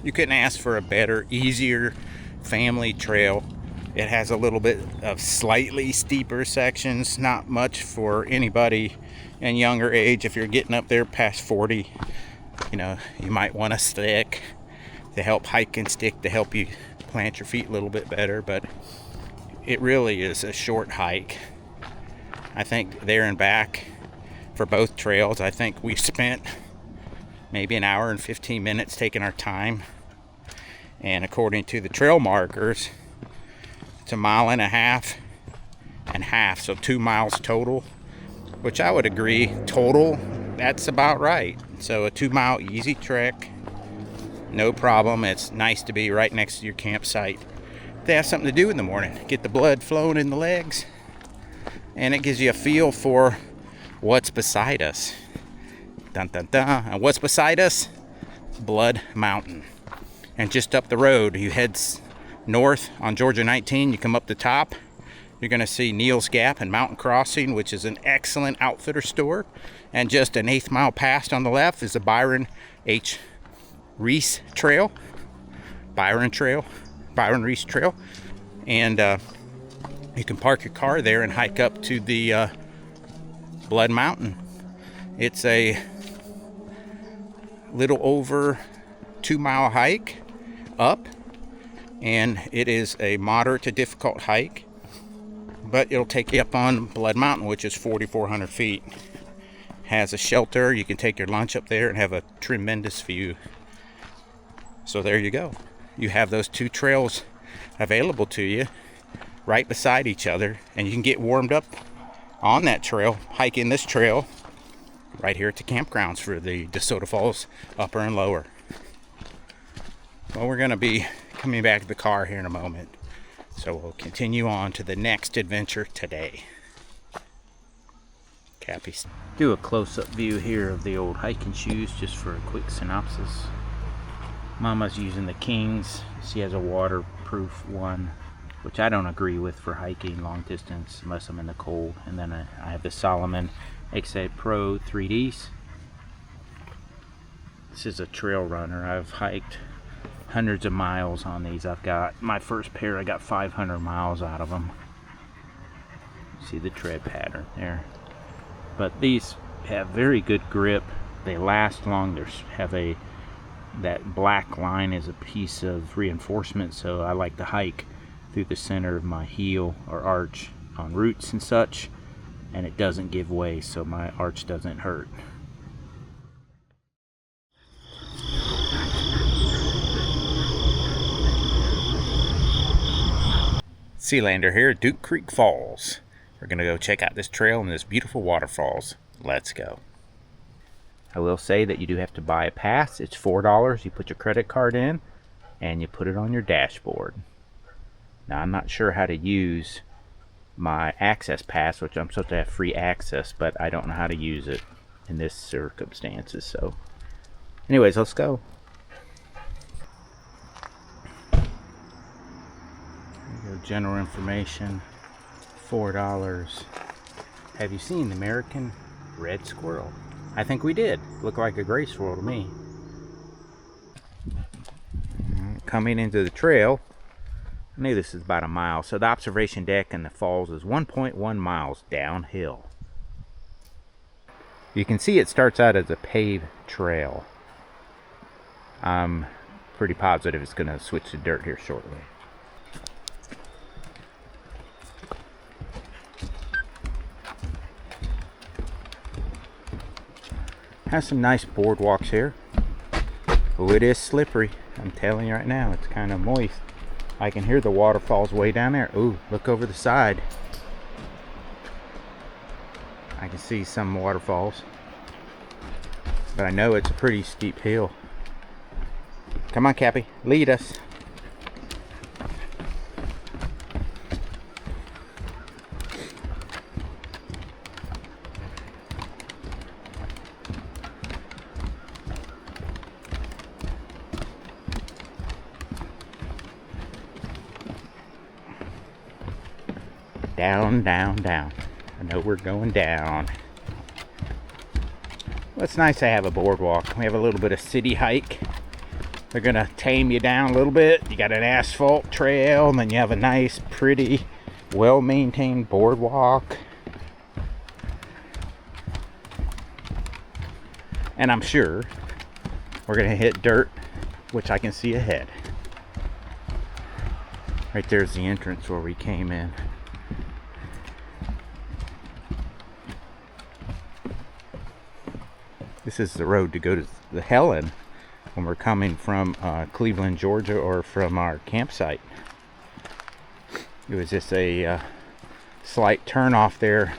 you couldn't ask for a better, easier family trail. It has a little bit of slightly steeper sections, not much for anybody in younger age. If you're getting up there past 40, you know, you might want a stick to help hike and stick to help you plant your feet a little bit better, but it really is a short hike. I think there and back for both trails, I think we spent maybe an hour and 15 minutes taking our time. And according to the trail markers, it's 1.5 miles, so 2 miles total, which I would agree, total, that's about right. So a 2 mile easy trek, no problem. It's nice to be right next to your campsite. To have something to do in the morning, get the blood flowing in the legs, and it gives you a feel for what's beside us. Dun dun dun. And what's beside us? Blood Mountain. And just up the road, you head north on Georgia 19, you come up the top, you're going to see Neels Gap and Mountain Crossing, which is an excellent outfitter store. And just an 1/8 mile past on the left is the Byron H. Reece Trail. Byron Reece Trail. And you can park your car there and hike up to the Blood Mountain. It's a little over 2 mile hike up, and it is a moderate to difficult hike, but it'll take you up on Blood Mountain, which is 4,400 feet. Has a shelter. You can take your lunch up there and have a tremendous view. So there you go. You have those two trails available to you right beside each other, and you can get warmed up on that trail, hiking this trail right here at the campgrounds for the Desoto Falls upper and lower. Well, we're going to be coming back to the car here in a moment, so we'll continue on to the next adventure today. Cappy. Do a close-up view here of the old hiking shoes just for a quick synopsis. Mama's using the Kings. She has a waterproof one, which I don't agree with for hiking long distance unless I'm in the cold. And then I have the Salomon XA Pro 3Ds. This is a trail runner. I've hiked hundreds of miles on these. I've got my first pair, I got 500 miles out of them. See the tread pattern there. but these have very good grip. They last long. That black line is a piece of reinforcement, so I like to hike through the center of my heel or arch on roots and such, and it doesn't give way, so my arch doesn't hurt. Sealander here at Helton Creek Falls. We're gonna go check out this trail and this beautiful waterfalls. Let's go. I will say that you do have to buy a pass. It's $4. You put your credit card in and you put it on your dashboard. Now, I'm not sure how to use my access pass, which I'm supposed to have free access, but I don't know how to use it in this circumstances. So anyways, let's go. There you go, general information, $4. Have you seen the American red squirrel? I think we did. Looked like a gray squirrel to me. Coming into the trail, I knew this is about a mile. So the observation deck and the falls is 1.1 miles downhill. You can see it starts out as a paved trail. I'm pretty positive it's going to switch to dirt here shortly. Has some nice boardwalks here. Oh, it is slippery. I'm telling you right now, it's kind of moist. I can hear the waterfalls way down there. Ooh, look over the side. I can see some waterfalls, but I know it's a pretty steep hill. Come on, Cappy, lead us. Down, down, down. I know we're going down. Well, it's nice to have a boardwalk. We have a little bit of city hike. They're gonna tame you down a little bit. You got an asphalt trail, and then you have a nice, pretty, well-maintained boardwalk. And I'm sure we're gonna hit dirt, which I can see ahead. Right there's the entrance where we came in. This is the road to go to the Helen when we're coming from Cleveland, Georgia, or from our campsite. It was just a slight turn off there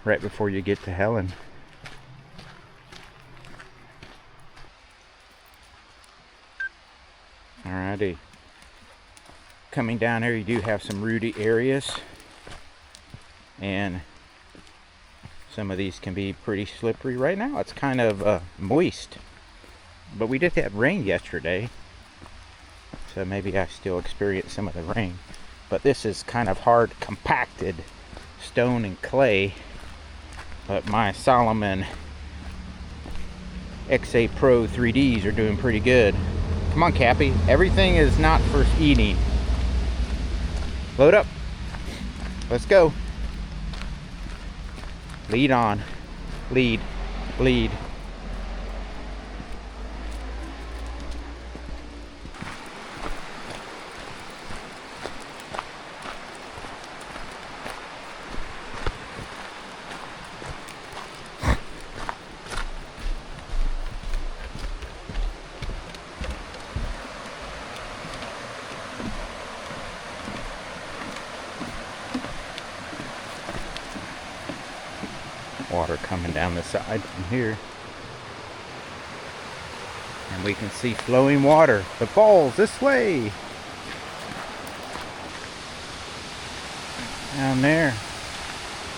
right before you get to Helen. Alrighty. Coming down here, you do have some rooty areas, and some of these can be pretty slippery. Right now it's kind of moist, but we did have rain yesterday, so maybe I still experience some of the rain. But this is kind of hard compacted stone and clay, but my Solomon XA Pro 3Ds are doing pretty good. Come on, Cappy, everything is not for eating. Load up, let's go. Lead on. Lead. Lead. Water coming down the side from here, and we can see flowing water. The falls this way, down there.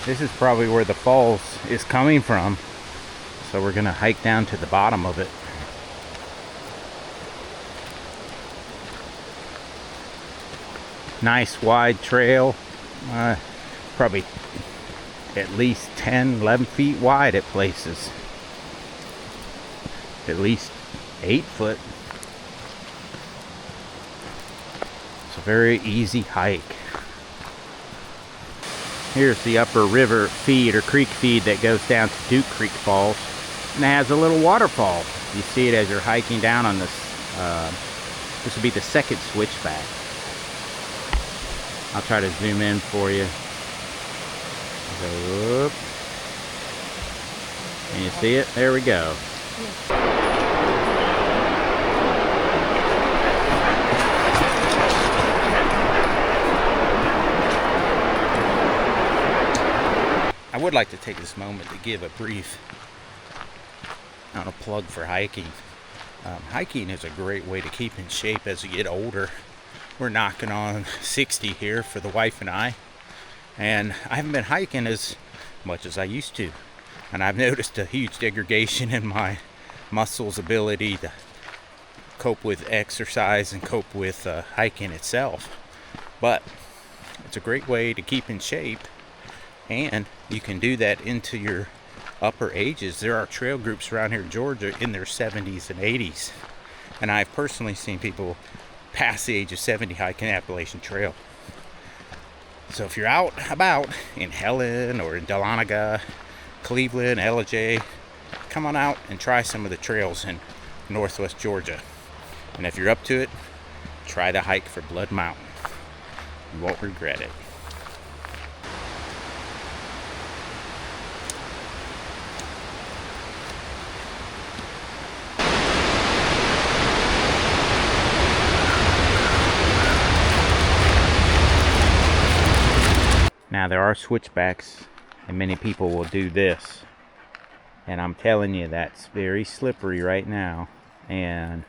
This is probably where the falls is coming from, so we're gonna hike down to the bottom of it. Nice wide trail, probably at least 10, 11 feet wide at places. At least 8 foot. It's a very easy hike. Here's the upper river feed or creek feed that goes down to Duke Creek Falls, and it has a little waterfall. You see it as you're hiking down on this. This will be the second switchback. I'll try to zoom in for you. Whoop. Can you see it? There we go. I would like to take this moment to give a brief plug for hiking. Hiking is a great way to keep in shape as you get older. We're knocking on 60 here for the wife and I haven't been hiking as much as I used to, and I've noticed a huge degradation in my muscles' ability to cope with exercise and cope with hiking itself. But it's a great way to keep in shape, and you can do that into your upper ages. There are trail groups around here in Georgia in their 70s and 80s, and I've personally seen people past the age of 70 hiking Appalachian Trail. So if you're out about in Helen or in Dahlonega, Cleveland, Ellijay, come on out and try some of the trails in northwest Georgia. And if you're up to it, try to hike for Blood Mountain. You won't regret it. Now there are switchbacks, and many people will do this, and I'm telling you that's very slippery right now, and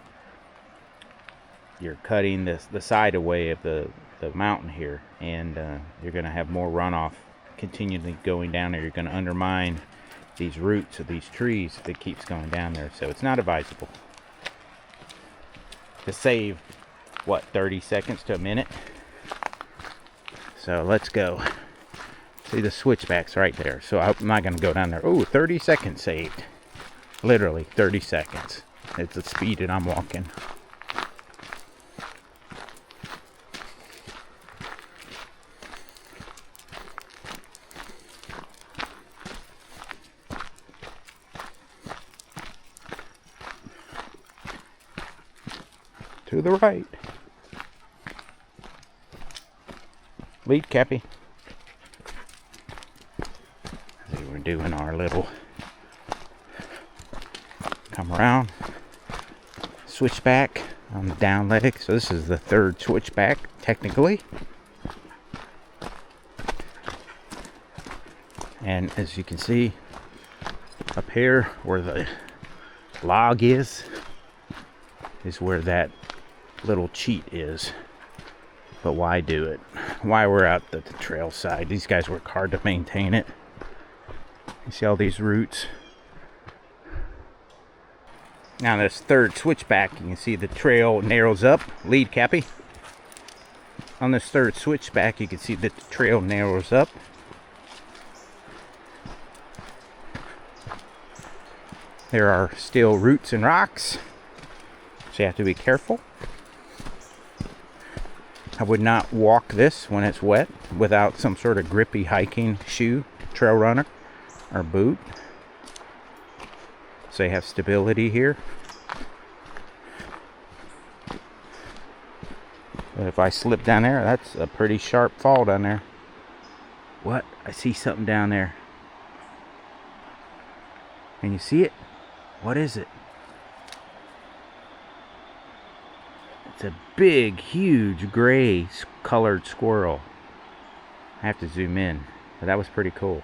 you're cutting the side away of the mountain here, and you're going to have more runoff continually going down there. You're going to undermine these roots of these trees if it keeps going down there, so it's not advisable. To save, what, 30 seconds to a minute? So let's go. See the switchbacks right there. So I'm not going to go down there. Oh, 30 seconds saved. Literally 30 seconds. It's the speed that I'm walking. To the right. Lead, Cappy. We're doing our little come around switchback on the down leg. So this is the third switchback technically, and as you can see up here where the log is where that little cheat is. But why do it? Why we're out at the trail side? These guys work hard to maintain it. You see all these roots. Now this third switchback, you can see the trail narrows up. Lead, Cappy. On this third switchback, you can see that the trail narrows up. There are still roots and rocks, so you have to be careful. I would not walk this when it's wet without some sort of grippy hiking shoe, trail runner, or boot. So you have stability here. But if I slip down there, that's a pretty sharp fall down there. What? I see something down there. Can you see it? What is it? It's a big, huge, gray colored squirrel. I have to zoom in, but that was pretty cool.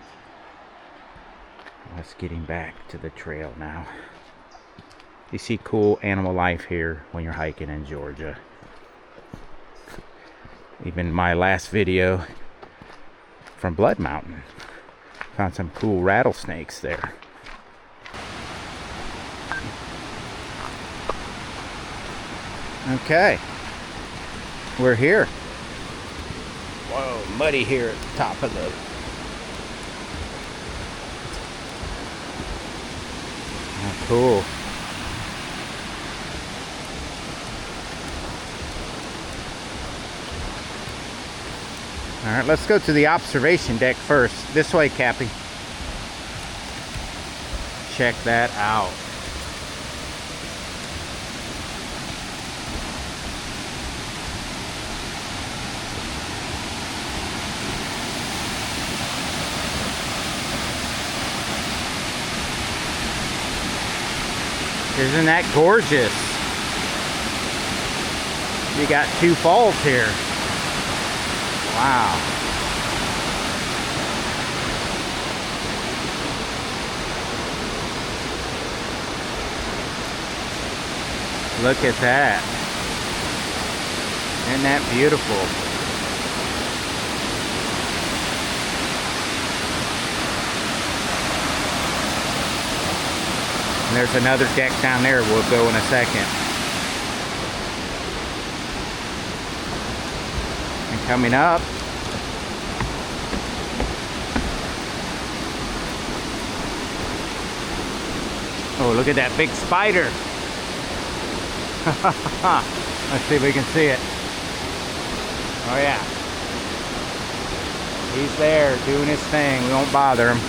Let's getting back to the trail now. You see cool animal life here when you're hiking in Georgia. Even my last video from Blood Mountain, found some cool rattlesnakes there. Okay, we're here. Whoa, muddy here at the top of the... Oh, cool. Alright, right, let's go to the observation deck first. This way, Cappy. Check that out. Isn't that gorgeous? You got two falls here. Wow. Look at that. Isn't that beautiful? And there's another deck down there we'll go in a second. And coming up, oh, look at that big spider. Let's see if we can see it. Oh yeah. He's there doing his thing. We won't bother him.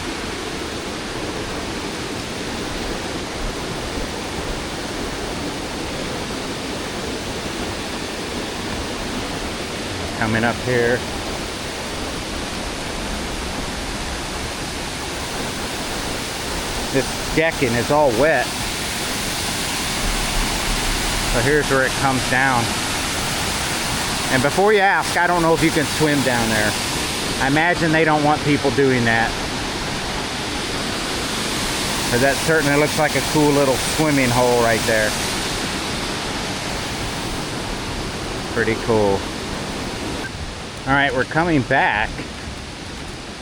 Coming up here. This decking is all wet. So here's where it comes down. And before you ask, I don't know if you can swim down there. I imagine they don't want people doing that. But that certainly looks like a cool little swimming hole right there. Pretty cool. Alright, we're coming back.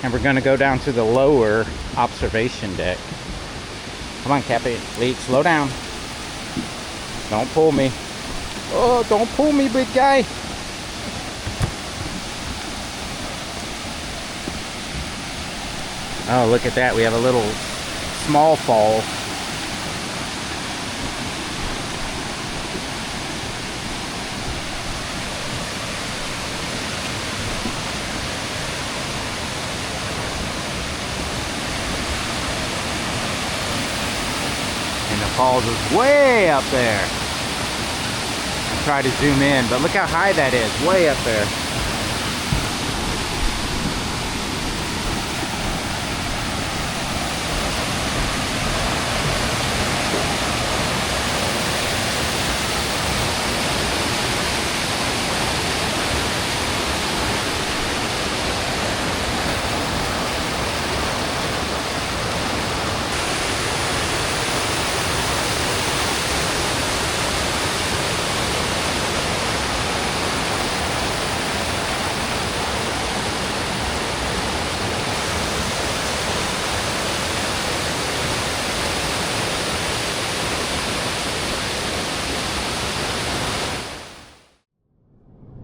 And we're going to go down to the lower observation deck. Come on, Cappy. Lead, slow down. Don't pull me. Oh, don't pull me, big guy. Oh, look at that. We have a little small fall. And the falls is way up there. I'll try to zoom in, but look how high that is. Way up there.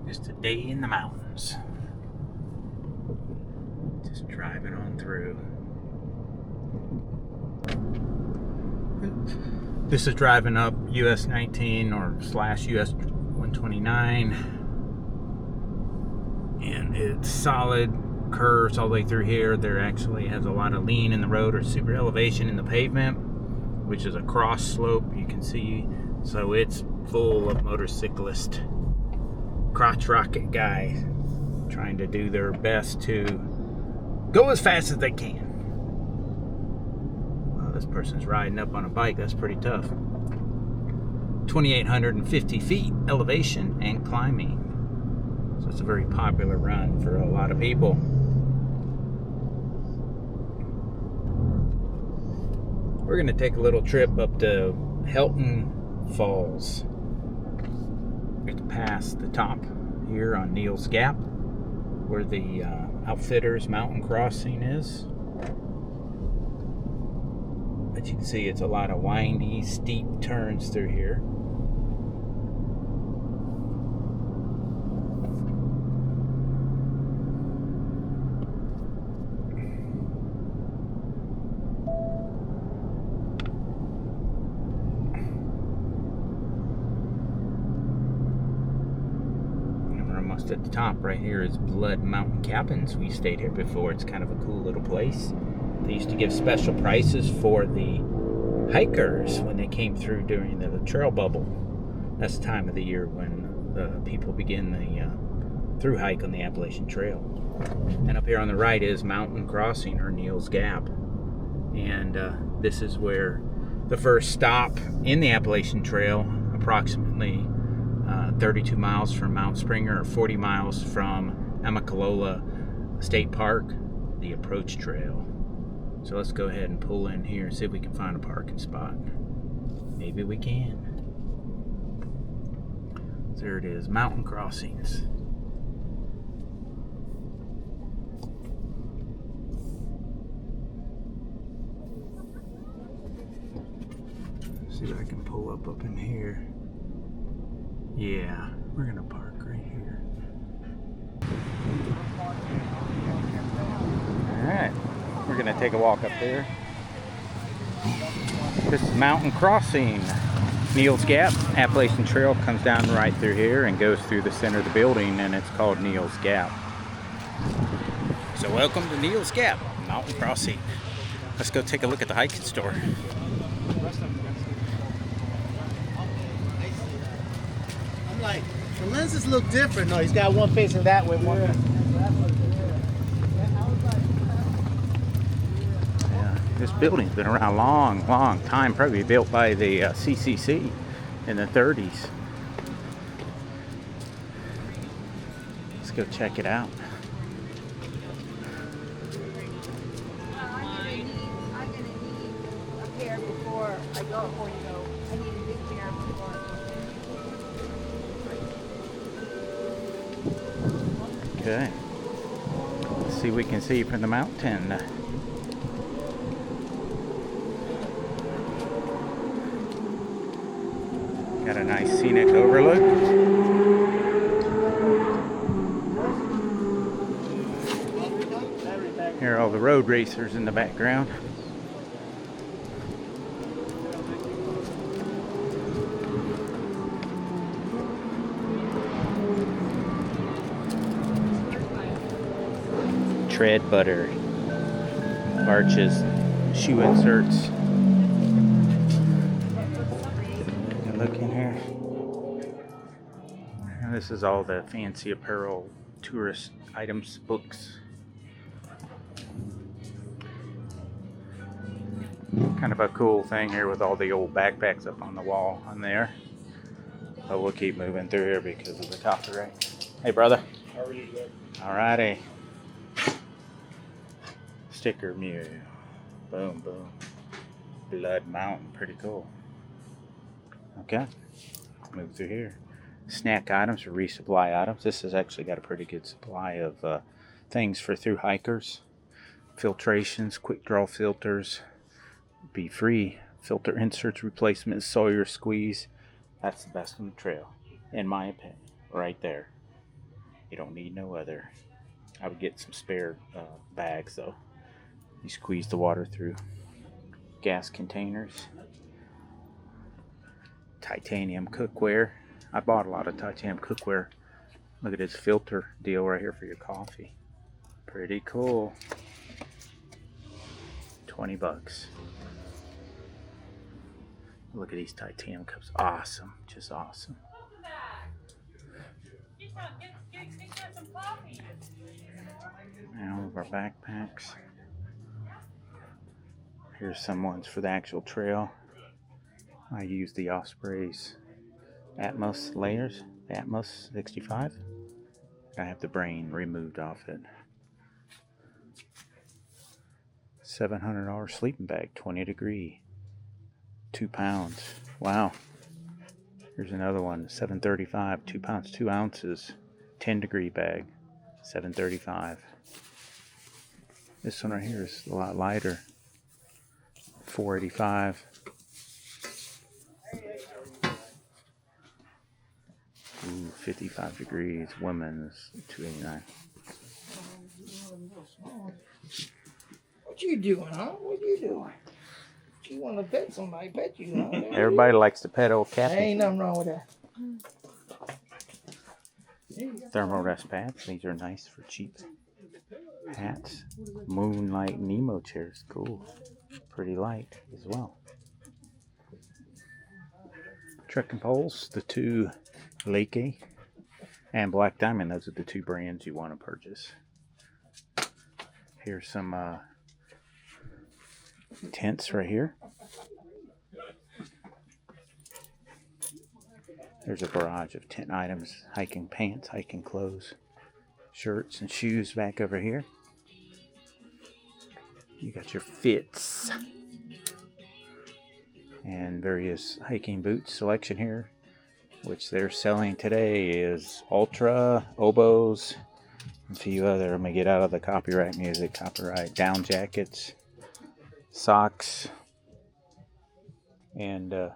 Just a day in the mountains. Just driving on through. This is driving up US 19 or slash US 129. And it's solid curves all the way through here. There actually has a lot of lean in the road or super elevation in the pavement, which is a cross slope, you can see. So it's full of motorcyclists, crotch rocket guys trying to do their best to go as fast as they can. Wow, this person's riding up on a bike. That's pretty tough. 2,850 feet elevation and climbing. So it's a very popular run for a lot of people. We're going to take a little trip up to Helton Falls. We have to pass the top here on Neels Gap, where the Outfitters Mountain Crossing is. But you can see it's a lot of windy, steep turns through here. just at the top right here is Blood Mountain Cabins. We stayed here before. It's kind of a cool little place. They used to give special prices for the hikers when they came through during the trail bubble. That's the time of the year when the people begin the through hike on the Appalachian Trail. And up here on the right is Mountain Crossing, or Neels Gap. And this is where the first stop in the Appalachian Trail, approximately 32 miles from Mount Springer or 40 miles from Amicalola State Park, the approach trail. So let's go ahead and pull in here and see if we can find a parking spot. Maybe we can. There it is, Mountain Crossings. See if I can pull up in here. Yeah, we're gonna park right here. Alright, we're gonna take a walk up there. This is Mountain Crossing. Neels Gap, Appalachian Trail comes down right through here and goes through the center of the building, and it's called Neels Gap. So welcome to Neels Gap, Mountain Crossing. Let's go take a look at the hiking store. I'm like, the lenses look different. No, he's got one facing that way, one facing. This building's been around a long time, probably built by the CCC in the 30s. Let's go check it out. I'm gonna need a pair before I go, before you go. I need a big pair before. Okay. Let's see what we can see from the mountain. Got a nice scenic overlook. Here are all the road racers in the background. Tread butter, arches, shoe inserts. Look in here. And this is all the fancy apparel, tourist items, books. Kind of a cool thing here with all the old backpacks up on the wall on there. But we'll keep moving through here because of the copyright. Hey, brother. How are you today? Alrighty. Sticker mule. Boom, boom. Blood Mountain. Pretty cool. Okay, move through here. Snack items or resupply items. This has actually got a pretty good supply of things for through hikers. Filtrations, quick draw filters, be free filter inserts, replacement, Sawyer squeeze. That's the best on the trail, in my opinion. Right there. You don't need no other. I would get some spare bags though. You squeeze the water through. Gas containers. Titanium cookware. I bought a lot of titanium cookware. Look at this filter deal right here for your coffee. Pretty cool. 20 bucks. Look at these titanium cups. Awesome. Just awesome. Now all of our backpacks. Here's some ones for the actual trail. I use the Osprey's Atmos layers, the Atmos 65. I have the brain removed off it. $700 sleeping bag, 20 degree, 2 pounds. Wow. Here's another one, 735, 2 pounds, 2 ounces, 10 degree bag, 735. This one right here is a lot lighter, 485. Ooh, 55 degrees, women's 289. What you doing, huh? What you doing? You want to pet somebody? Pet you, huh? Everybody likes to pet old Cappy. Ain't nothing wrong with that. Thermal rest pads. These are nice for cheap hats. Moonlight Nemo chairs. Cool. Pretty light as well. Trekking poles. The two Ellijay and Black Diamond. Those are the two brands you want to purchase. Here's some tents right here. There's a barrage of tent items, hiking pants, hiking clothes, shirts, and shoes back over here. You got your fits and various hiking boots selection here, which they're selling today is Ultra, Oboes, and a few other. Let me get out of the copyright music, down jackets, socks, and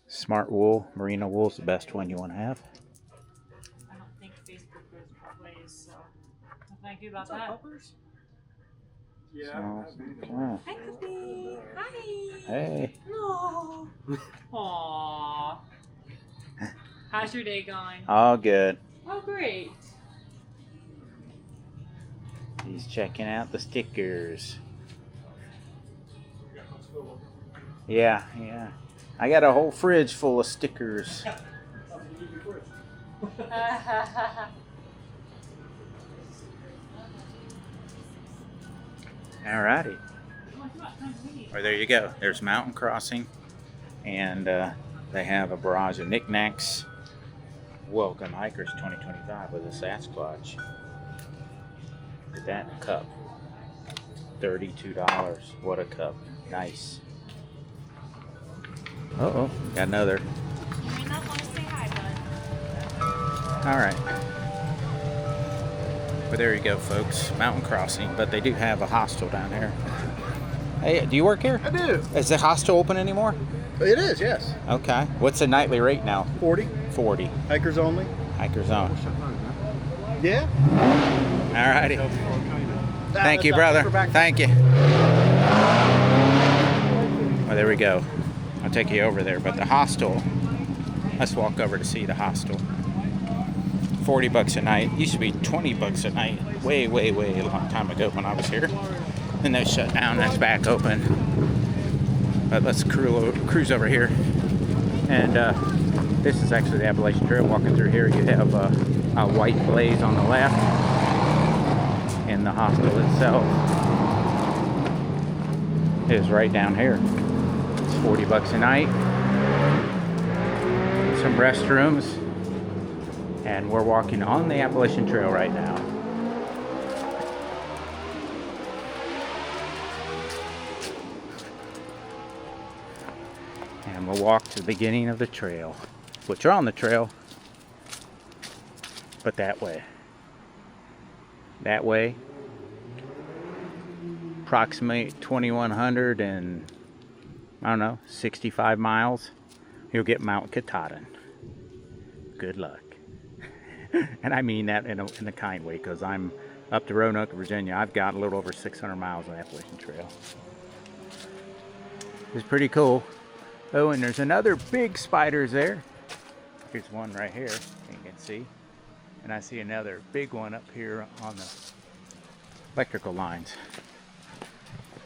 smart wool. Merino wool is the best one you want to have. I don't think Facebook goes both ways, so thank you about that. Yeah. Hi, Puppy. Hi. Hey. No. Aww. How's your day going? All good. Oh, great. He's checking out the stickers. Yeah. I got a whole fridge full of stickers. Alrighty. Well, there you go. There's mountain crossing, and they have a barrage of knickknacks. Welcome Hikers 2025 with a Sasquatch. Look at that cup. $32. What a cup. Nice. Uh-oh, got another. You may not want to say hi, bud. Alright. Well, there you go, folks. Mountain crossing, but they do have a hostel down here. Hey, do you work here? I do. Is the hostel open anymore? It is, yes. Okay. What's the nightly rate now? 40. 40. Hikers only. Hikers on. Yeah. Alrighty. Thank you, brother. Thank you. Well, there we go. I'll take you over there. But the hostel, let's walk over to see the hostel. $40 a night. Used to be $20 a night. Way a long time ago when I was here. Then they shut down. That's back open. But let's cruise over here. And this is actually the Appalachian Trail. Walking through here, you have a white blaze on the left. And the hostel itself is right down here. It's $40 a night. Some restrooms. And we're walking on the Appalachian Trail right now. And we'll walk to the beginning of the trail, which are on the trail, but that way. That way, approximately 2,100 and, I don't know, 65 miles, you'll get Mount Katahdin. Good luck. And I mean that in a kind way, because I'm up to Roanoke, Virginia. I've got a little over 600 miles on the Appalachian Trail. It's pretty cool. Oh, and there's another big spiders there. Here's one right here, you can see. And I see another big one up here on the electrical lines.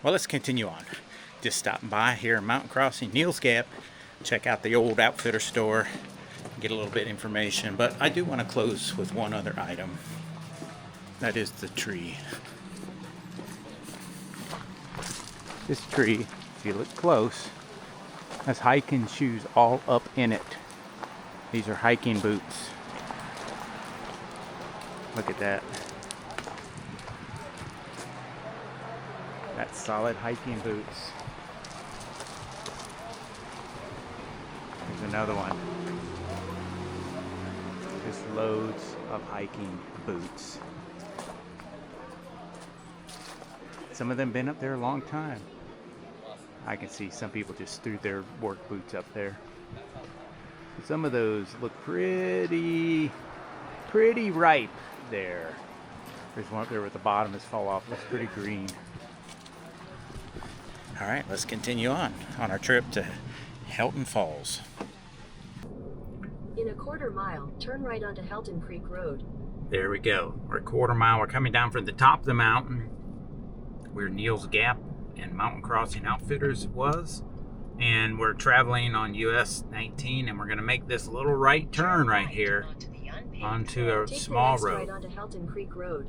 Well, let's continue on. Just stopping by here in Mountain Crossing, Neels Gap. Check out the old outfitter store. Get a little bit of information. But I do want to close with one other item. That is the tree. This tree, if you look close, has hiking shoes all up in it. These are hiking boots. Look at that. That's solid hiking boots. Here's another one. Just loads of hiking boots. Some of them been up there a long time. I can see some people just threw their work boots up there. Some of those look pretty ripe there. There's one up there with the bottom has fall off. Looks pretty green. All right, let's continue on our trip to Helton Falls. In In a quarter mile, turn right onto Helton Creek Road. There we go. We're a quarter mile. We're coming down from the top of the mountain where Neels Gap and Mountain Crossing Outfitters was. And we're traveling on US 19, and we're going to make this little right turn right here onto a Take small the next road. right onto Helton Creek Road.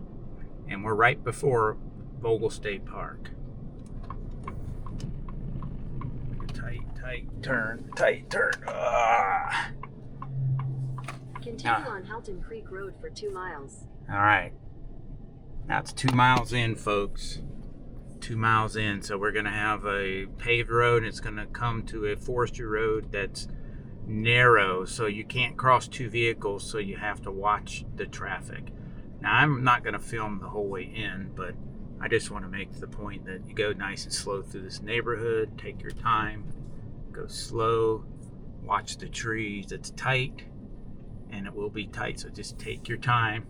And we're right before Vogel State Park. Tight turn, tight turn. Ah. Continue on Helton Creek Road for 2 miles. All right. That's 2 miles in, folks. 2 miles in. So we're going to have a paved road. And it's going to come to a forestry road that's narrow. So you can't cross 2 vehicles. So you have to watch the traffic. Now, I'm not going to film the whole way in, but I just want to make the point that you go nice and slow through this neighborhood. Take your time. Go slow. Watch the trees. It's tight. And it will be tight, so just take your time.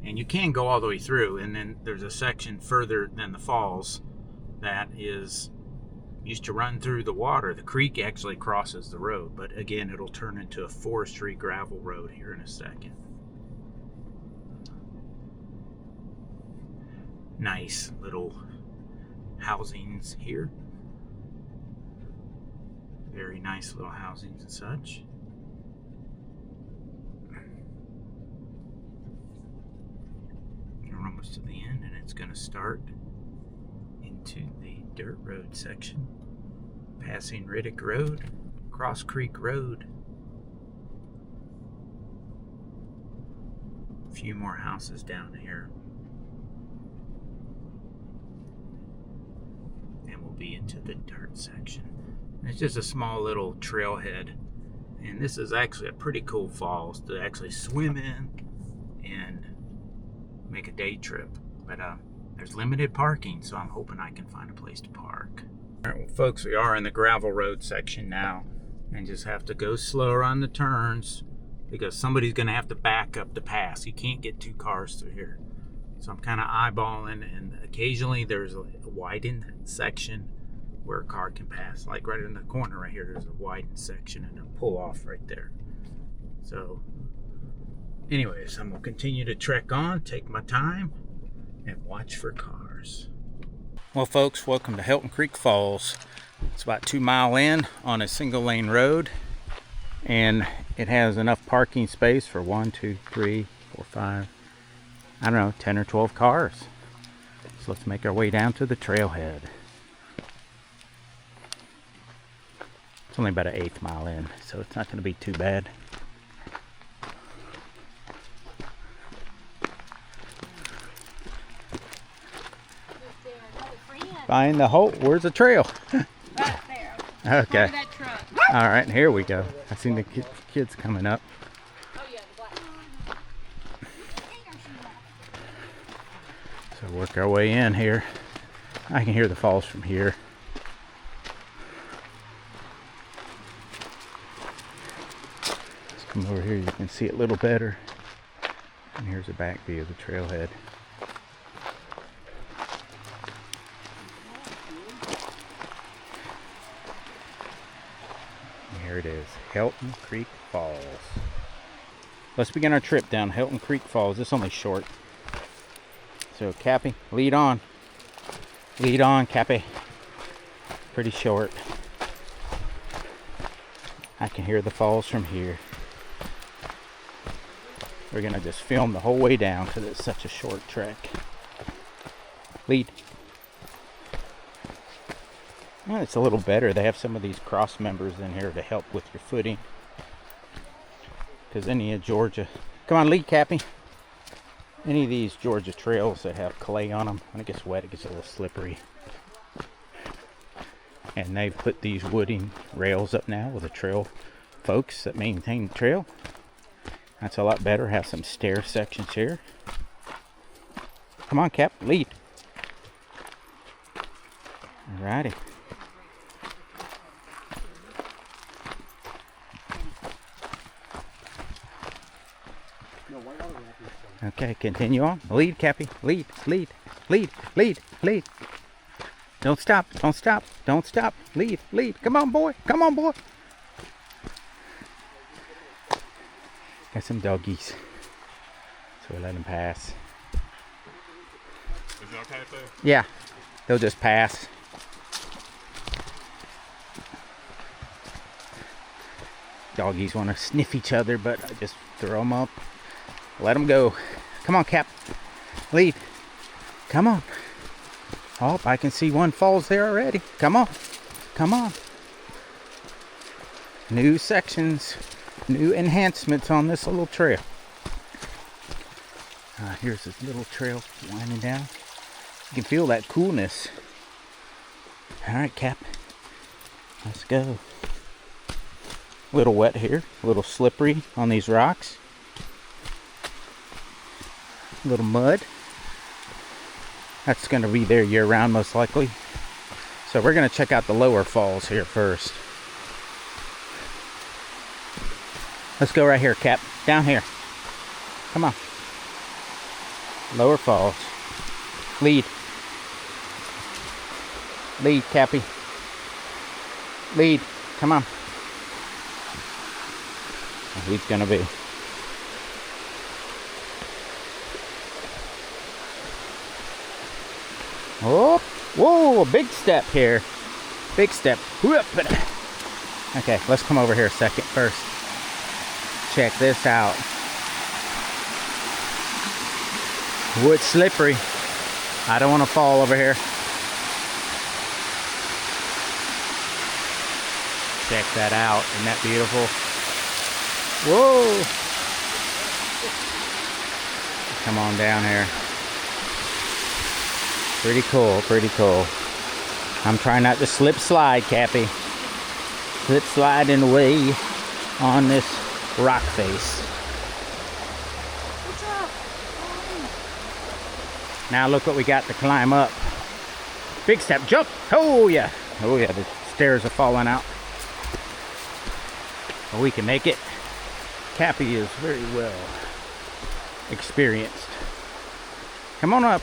And you can go all the way through, and then there's a section further than the falls that is used to run through the water. The creek actually crosses the road, but again, it'll turn into a forestry gravel road here in a second. Nice little housings here. Very nice little housings and such. We're almost to the end, and it's going to start into the dirt road section, passing Riddick Road, Cross Creek Road. A few more houses down here, and we'll be into the dirt section. And it's just a small little trailhead, and this is actually a pretty cool falls to actually swim in and make a day trip, but there's limited parking, so I'm hoping I can find a place to park. All right, well, folks, we are in the gravel road section now, and just have to go slower on the turns because somebody's going to have to back up the pass. You can't get 2 cars through here, so I'm kind of eyeballing, and occasionally there's a widened section where a car can pass, like right in the corner right here. There's a widened section and a pull off right there. So anyways, I'm going to continue to trek on, take my time, and watch for cars. Well, folks, welcome to Helton Creek Falls. It's about 2 miles in on a single lane road, and it has enough parking space for 1, 2, 3, 4, 5, I don't know, 10 or 12 cars. So let's make our way down to the trailhead. It's only about an 1/8 mile in, so it's not going to be too bad. Find the hole. Where's the trail? Right there. Okay. That truck. All right, here we go. I seen the kids coming up. Oh yeah, the black. So work our way in here. I can hear the falls from here. Let's come over here. You can see it a little better. And here's a back view of the trailhead. Here it is, Helton Creek Falls. Let's begin our trip down Helton Creek Falls. It's only short. So Cappy, lead on. Lead on, Cappy. Pretty short. I can hear the falls from here. We're gonna just film the whole way down because it's such a short trek. Lead. Well, it's a little better. They have some of these cross members in here to help with your footing. Because any of Georgia... Come on, lead, Cappy. Any of these Georgia trails that have clay on them, when it gets wet, it gets a little slippery. And they've put these wooden rails up now with the trail folks that maintain the trail. That's a lot better. Have some stair sections here. Come on, Cap, lead. Alrighty. Okay, continue on. Lead, Cappy. Lead, lead, lead, lead, lead. Don't stop, don't stop, don't stop. Lead, lead. Come on, boy. Come on, boy. Got some doggies. So we let them pass. Is it okay there? Yeah, they'll just pass. Doggies want to sniff each other, but I just throw them up. Let them go. Come on, Cap. Lead. Come on. Oh, I can see one falls there already. Come on. Come on. New sections. New enhancements on this little trail. Here's this little trail winding down. You can feel that coolness. Alright, Cap. Let's go. A little wet here. A little slippery on these rocks. A little mud. That's going to be there year round most likely. So we're going to check out the lower falls here first. Let's go right here, Cap. Down here. Come on. Lower falls. Lead. Lead, Cappy. Lead. Come on. He's gonna be. Oh, whoa, big step here. Big step. Whoop. Okay, let's come over here a second first. Check this out. Oh, it's slippery. I don't want to fall over here. Check that out. Isn't that beautiful? Whoa! Come on down here. Pretty cool, pretty cool. I'm trying not to slip slide, Cappy. Slip sliding away on this rock face. What's up? Now look what we got to climb up. Big step, jump! Oh yeah! Oh yeah, the stairs are falling out. But we can make it. Cappy is very well experienced. Come on up.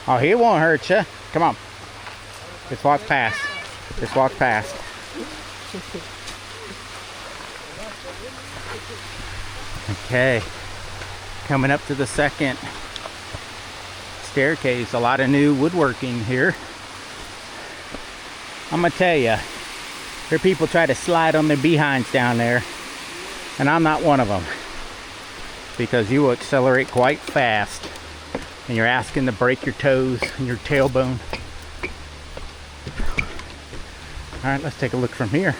Oh, he won't hurt you. Come on. Just walk past. Just walk past. Okay. Coming up to the second staircase. A lot of new woodworking here. I'm gonna tell you, there are people try to slide on their behinds down there, and I'm not one of them, because you will accelerate quite fast, and you're asking to break your toes and your tailbone. All right, let's take a look from here.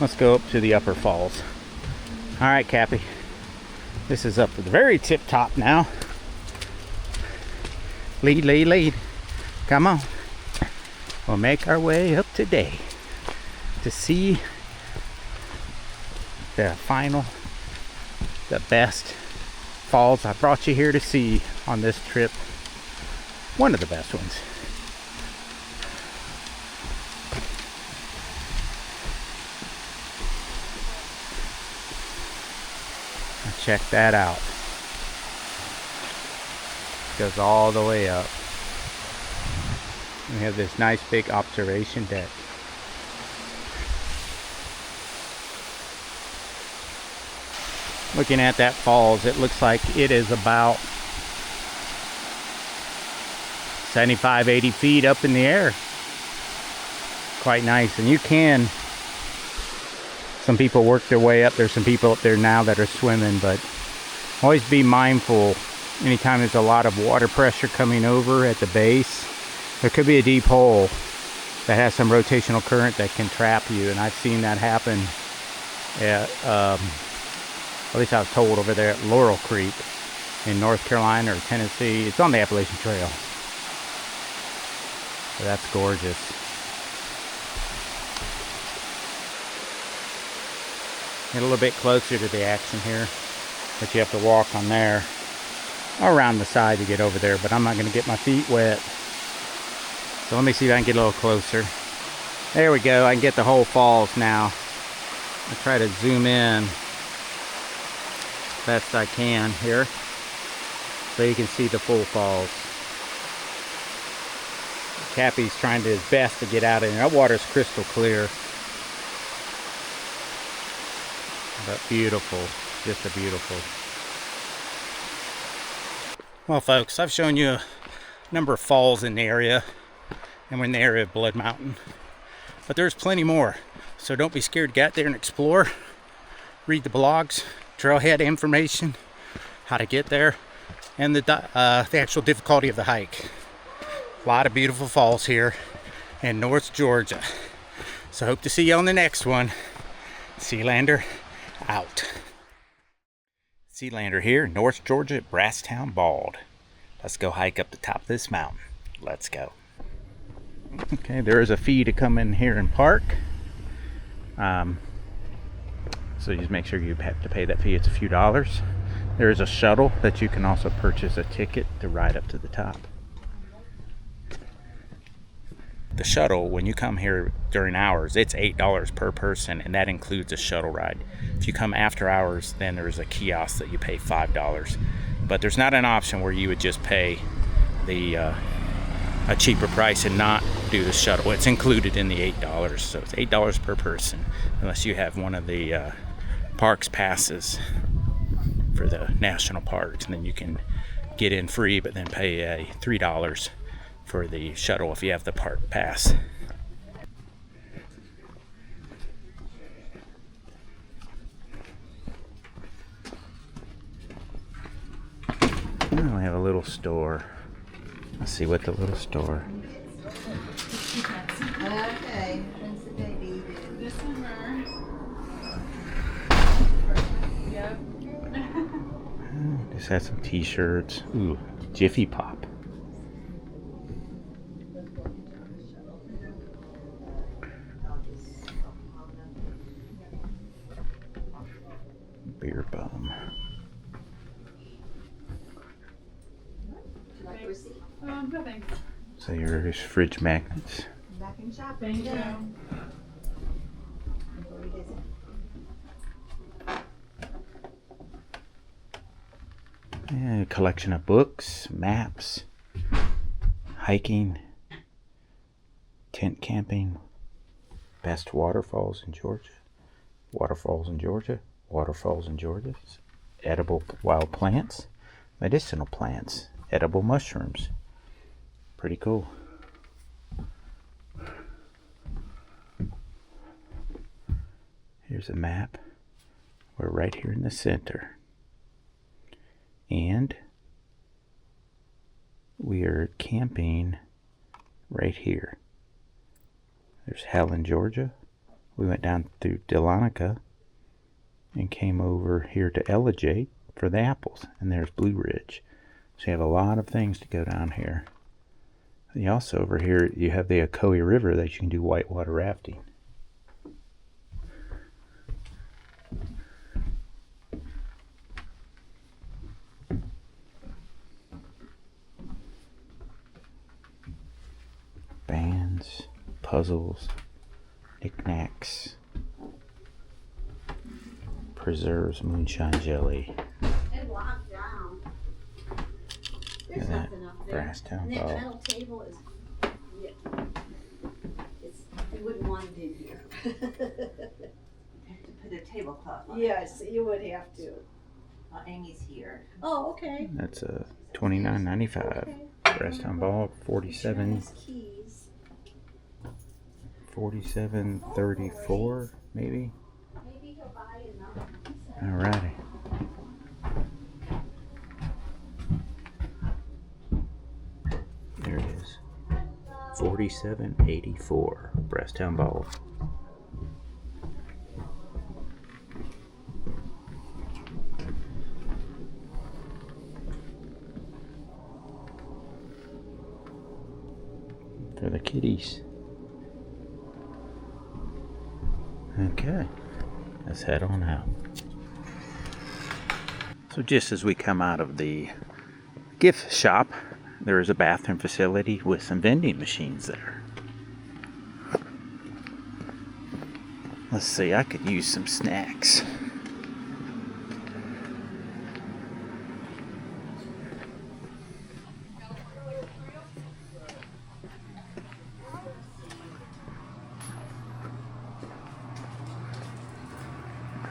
Let's go up to the upper falls. All right, Cappy. This is up to the very tip top now. Lead, lead, lead. Come on. We'll make our way up today to see the final, the best falls I brought you here to see on this trip. One of the best ones. Check that out. Goes all the way up. We have this nice big observation deck. Looking at that falls, it looks like it is about 75, 80 feet up in the air. Quite nice. And you can, some people work their way up. There's some people up there now that are swimming, but always be mindful anytime there's a lot of water pressure coming over at the base. There could be a deep hole that has some rotational current that can trap you, and I've seen that happen at least I was told over there at Laurel Creek in North Carolina or Tennessee. It's on the Appalachian Trail. So that's gorgeous. Get a little bit closer to the action here, but you have to walk on there. around the side to get over there, but I'm not going to get my feet wet. So let me see if I can get a little closer. There we go. I can get the whole falls now. I'll try to zoom in best I can here so you can see the full falls. Cappy's trying his best to get out of there. That water's crystal clear. But beautiful. Just a beautiful. Well, folks, I've shown you a number of falls in the area, and we're in the area of Blood Mountain. But there's plenty more. So don't be scared to get out there and explore. Read the blogs, trailhead information, how to get there, and the actual difficulty of the hike. A lot of beautiful falls here in North Georgia. So hope to see you on the next one. Sealander out. Sealander here, North Georgia at Brasstown Bald. Let's go hike up the top of this mountain. Let's go. Okay, there is a fee to come in here and park. So you just make sure you have to pay that fee. It's a few dollars. There is a shuttle that you can also purchase a ticket to ride up to the top. The shuttle, when you come here during hours, it's $8 per person, and that includes a shuttle ride. If you come after hours, then there's a kiosk that you pay $5. But there's not an option where you would just pay the a cheaper price and not do the shuttle. It's included in the $8, so it's $8 per person, unless you have one of the parks passes for the national parks, and then you can get in free, but then pay $3 for the shuttle if you have the park pass. Oh, we have a little store. Let's see what the little store. Okay, when's the baby? This summer. Yep. Just has some t-shirts. Ooh, Jiffy Pop. Beer bum. No thanks. So yours fridge magnets. Back in shop. Thank you. Yeah, a collection of books, maps, hiking, tent camping, best waterfalls in Georgia, waterfalls in Georgia, waterfalls in Georgia, edible wild plants, medicinal plants, edible mushrooms. Pretty cool. Here's a map. We're right here in the center. And we are camping right here. There's Helen, Georgia. We went down through Dahlonega and came over here to Ellijay for the apples. And there's Blue Ridge. So you have a lot of things to go down here. You also over here you have the Ocoee River that you can do whitewater rafting. Bands, puzzles, knickknacks, preserves, moonshine jelly. And locked down. There's Look at nothing up there. Brasstown And that Ball. metal table is, yeah. You wouldn't want it in here. Have to put a tablecloth on. Yes, you would have to. Well, Amy's here. Oh, okay. That's a $29.95. Brasstown Ball, 47, Keys. 47.34 maybe. Maybe he'll buy another. Alrighty. There it is. 47.84. Brasstown Ball. For the kitties. Okay, let's head on out. So just as we come out of the gift shop. There is a bathroom facility with some vending machines there. Let's see, I could use some snacks.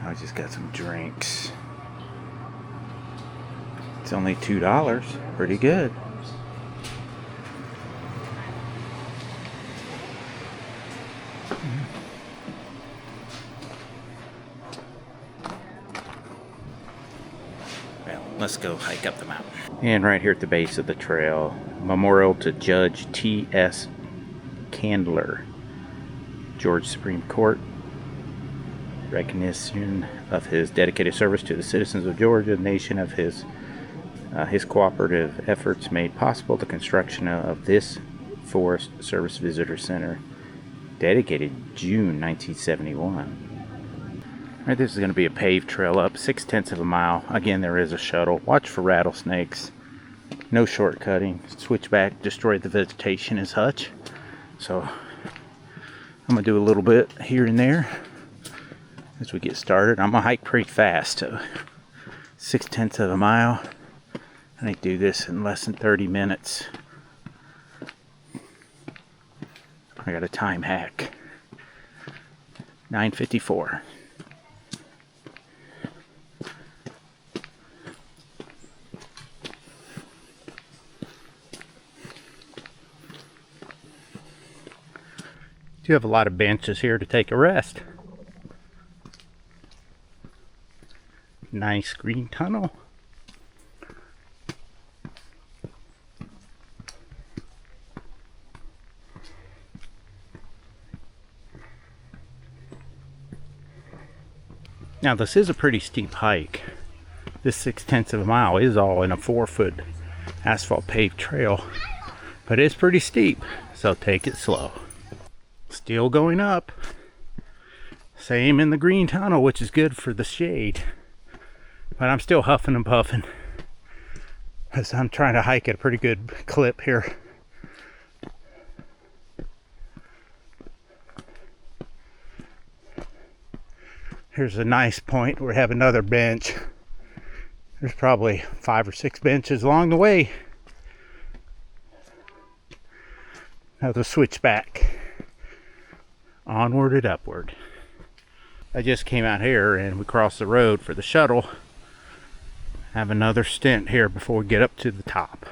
I just got some drinks. It's only $2. Pretty good. Well, let's go hike up the mountain. And right here at the base of the trail, memorial to Judge T.S. Candler, Georgia Supreme Court. Recognition of his dedicated service to the citizens of Georgia, the nation of his cooperative efforts made possible the construction of this Forest Service Visitor Center, dedicated June 1971. All right, this is going to be a paved trail up 0.6 of a mile. Again, there is a shuttle. Watch for rattlesnakes. No shortcutting. Switchback destroyed the vegetation as such. So I'm going to do a little bit here and there as we get started. I'm going to hike pretty fast. 0.6 of a mile. I think do this in less than 30 minutes. I got a time hack. 9:54. You have a lot of benches here to take a rest. Nice green tunnel. Now this is a pretty steep hike. This 0.6 of a mile is all in a 4-foot asphalt paved trail, but it's pretty steep, so take it slow. Still going up. Same in the green tunnel, which is good for the shade, but I'm still huffing and puffing because I'm trying to hike at a pretty good clip here. Here's a nice point. We have another bench. There's probably 5 or 6 benches along the way. Another switchback. Onward and upward. I just came out here and we crossed the road for the shuttle. Have another stint here before we get up to the top.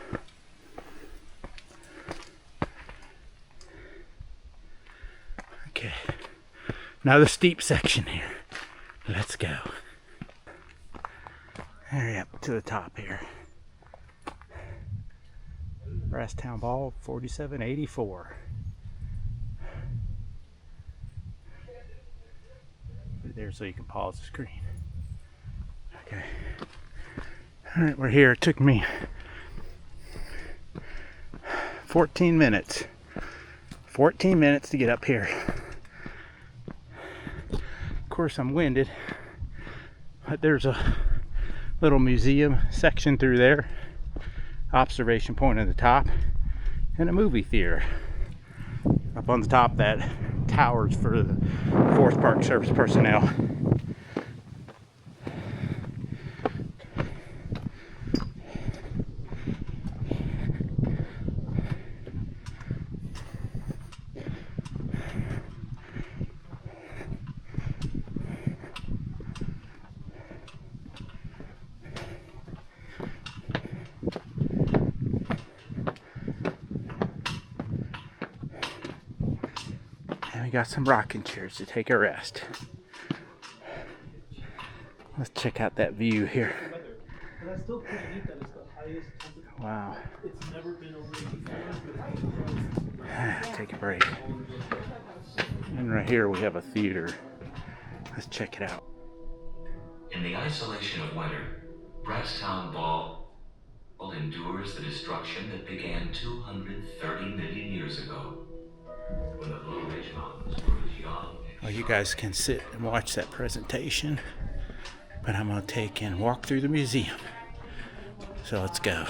Okay. Another steep section here. Let's go. Hurry up to the top here. Brasstown Ball 4784. There so you can pause the screen. Okay. Alright, we're here. It took me 14 minutes. 14 minutes to get up here. Of course, I'm winded, but there's a little museum section through there, observation point at the top, and a movie theater up on the top that towers for the Forest Park Service personnel. We got some rocking chairs to take a rest. Let's check out that view here. Wow. Take a break. And right here we have a theater. Let's check it out. In the isolation of winter, Brasstown Ball endures the destruction that began 230 million years ago. When the Blue Ridge Mountains were as young. Well, you guys can sit and watch that presentation, but I'm going to take and walk through the museum. So let's go.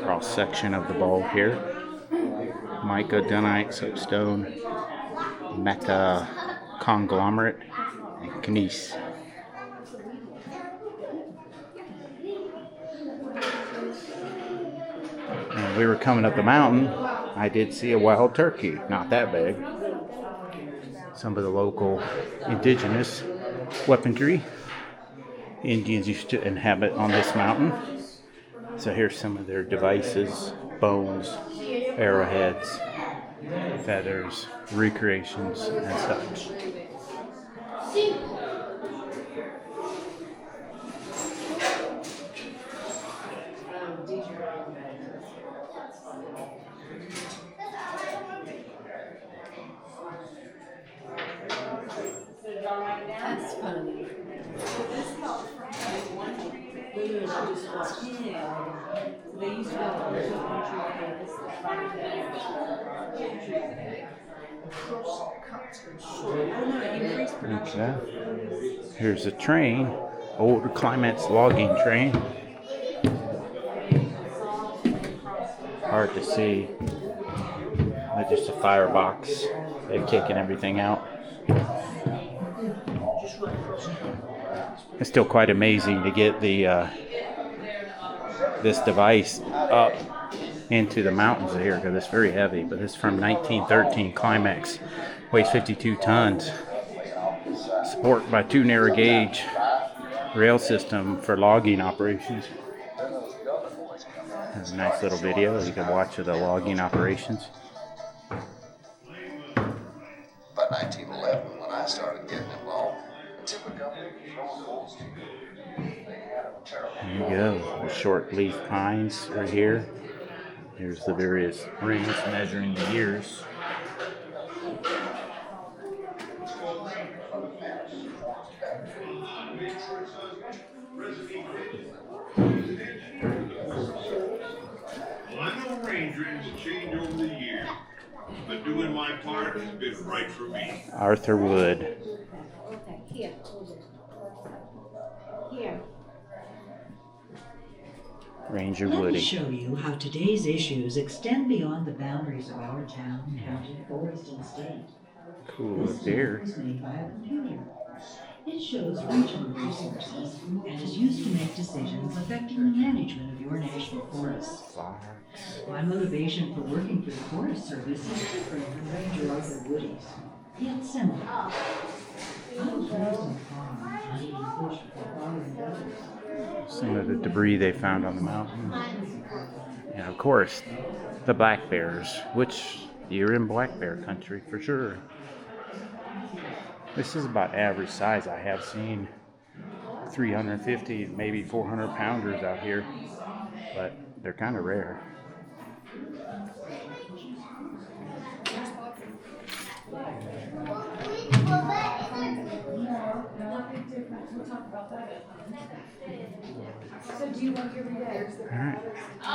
Cross section of the bowl here. Mica, dunite, soapstone, meta conglomerate, and gneiss. And we were coming up the mountain. I did see a wild turkey, not that big. Some of the local indigenous weaponry Indians used to inhabit on this mountain. So here's some of their devices, bones, arrowheads, feathers, recreations, and such. That's funny. They used to have Okay. Here's a train, old Climate's logging train. Hard to see. Like just a firebox. They're kicking everything out. It's still quite amazing to get the this device up into the mountains here because it's very heavy. But it's from 1913 Climax, weighs 52 tons. Supported by 2 narrow gauge rail system for logging operations. That's a nice little video you can watch of the logging operations. By 1911, when I started getting involved, There you go, the short leaf pines right here. Here's the various rings measuring the years. Well, I know rangering's changed over the years, but doing my part has been right for me. Arthur Wood. Okay, here. Here. Ranger Let me Woody. show you how today's issues extend beyond the boundaries of our town, county, forest, and state. Cool This deer. map was made by a computer. It shows regional resources and is used to make decisions affecting the management of your national forests. Fox. My motivation for working for the Forest Service is different from Ranger Arthur Woody's, yet similar. I was raised on a farm, hunting and fishing for father and brothers. Some of the debris they found on the mountain. And of course, the black bears, which you're in black bear country for sure. This is about average size. I have seen 350, maybe 400 pounders out here, but they're kind of rare. All right. I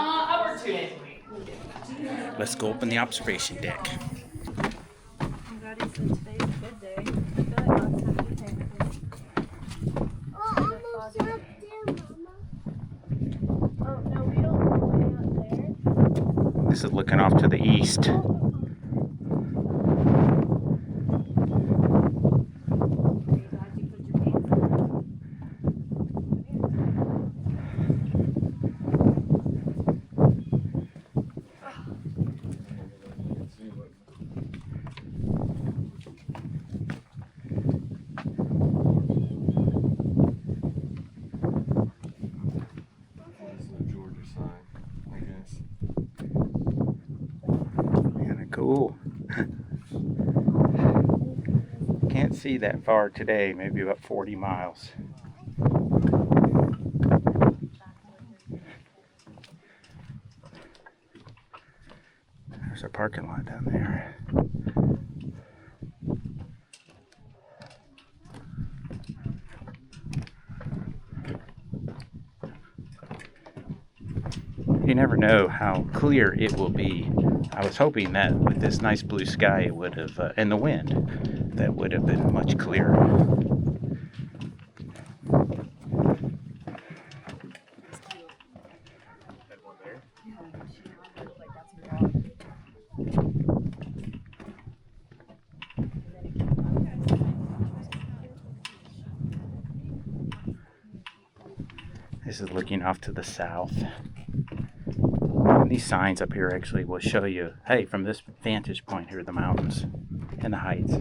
work 2 days a week. Let's go up on the observation deck. I'm glad he said today's a good day. I feel like last time we came Oh, no, we don't go way out there. This is looking off to the east. Cool. Can't see that far today, maybe about 40 miles. There's our parking lot down there. You never know how clear it will be. I was hoping that with this nice blue sky it would have, and the wind, that would have been much clearer. This is looking off to the south. And these signs up here actually will show you, hey, from this vantage point, here are the mountains and the heights.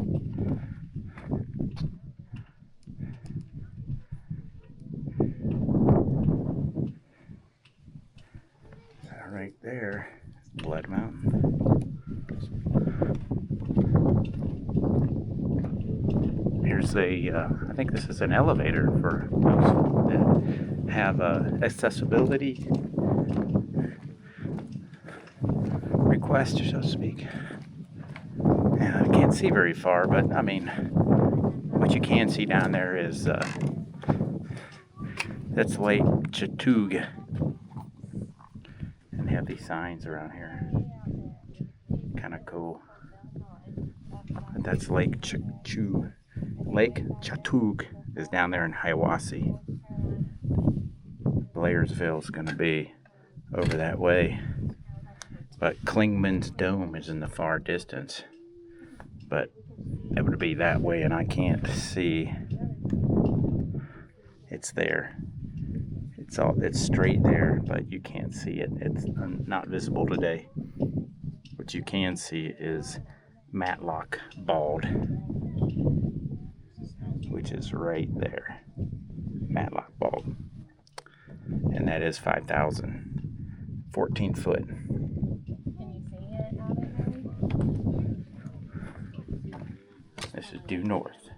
Right there, Blood Mountain. Here's a, I think this is an elevator for those that have accessibility request, so to speak. Yeah, I can't see very far, but I mean, what you can see down there is that's Lake Chatoog. And have these signs around here. Kind of cool. But that's Lake Chatoog. Lake Chatoog is down there in Hiawassee. Blairsville is going to be over that way. But Klingman's Dome is in the far distance. But it would be that way, and I can't see. It's there. It's straight there, but you can't see it. It's not visible today. What you can see is Matlock Bald, which is right there. Matlock Bald. And that is 5,000. 14 foot. This is due north.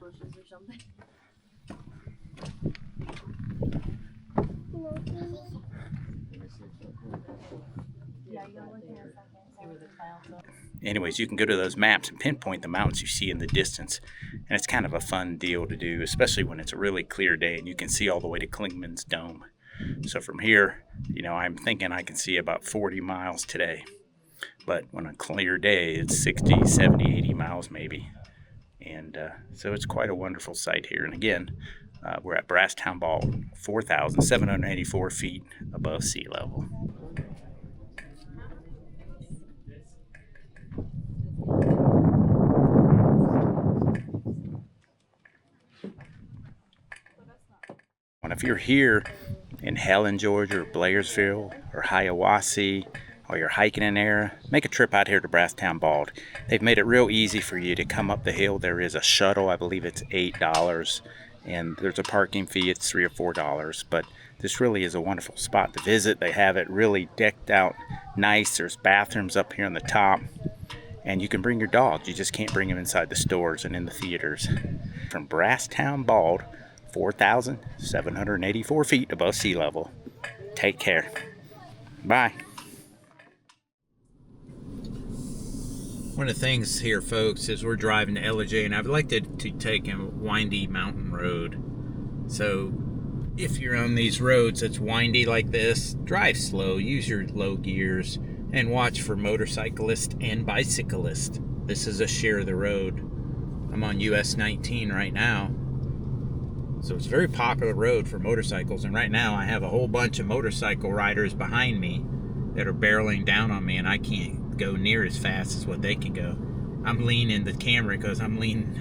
Anyways, you can go to those maps and pinpoint the mountains you see in the distance, and it's kind of a fun deal to do, especially when it's a really clear day and you can see all the way to Klingman's Dome. So from here, you know, I'm thinking I can see about 40 miles today, but on a clear day it's 60, 70, 80 miles maybe. And so it's quite a wonderful sight here. And again, we're at Brasstown Bald, 4,784 feet above sea level. And if you're here in Helen, Georgia, or Blairsville, or Hiawassee, or you're hiking an area, make a trip out here to Brasstown Bald. They've made it real easy for you to come up the hill. There is a shuttle, I believe it's $8, and there's a parking fee, it's $3 or $4, but this really is a wonderful spot to visit. They have it really decked out nice. There's bathrooms up here on the top, and you can bring your dogs. You just can't bring them inside the stores and in the theaters. From Brasstown Bald, 4,784 feet above sea level. Take care. Bye. One of the things here, folks, is we're driving to Ellijay, and I'd like to take a windy mountain road. So if you're on these roads that's windy like this, drive slow, use your low gears, and watch for motorcyclists and bicyclists. This is a share of the road. I'm on US 19 right now. So it's a very popular road for motorcycles, and right now I have a whole bunch of motorcycle riders behind me that are barreling down on me, and I can't go near as fast as what they can go. I'm leaning the camera because I'm leaning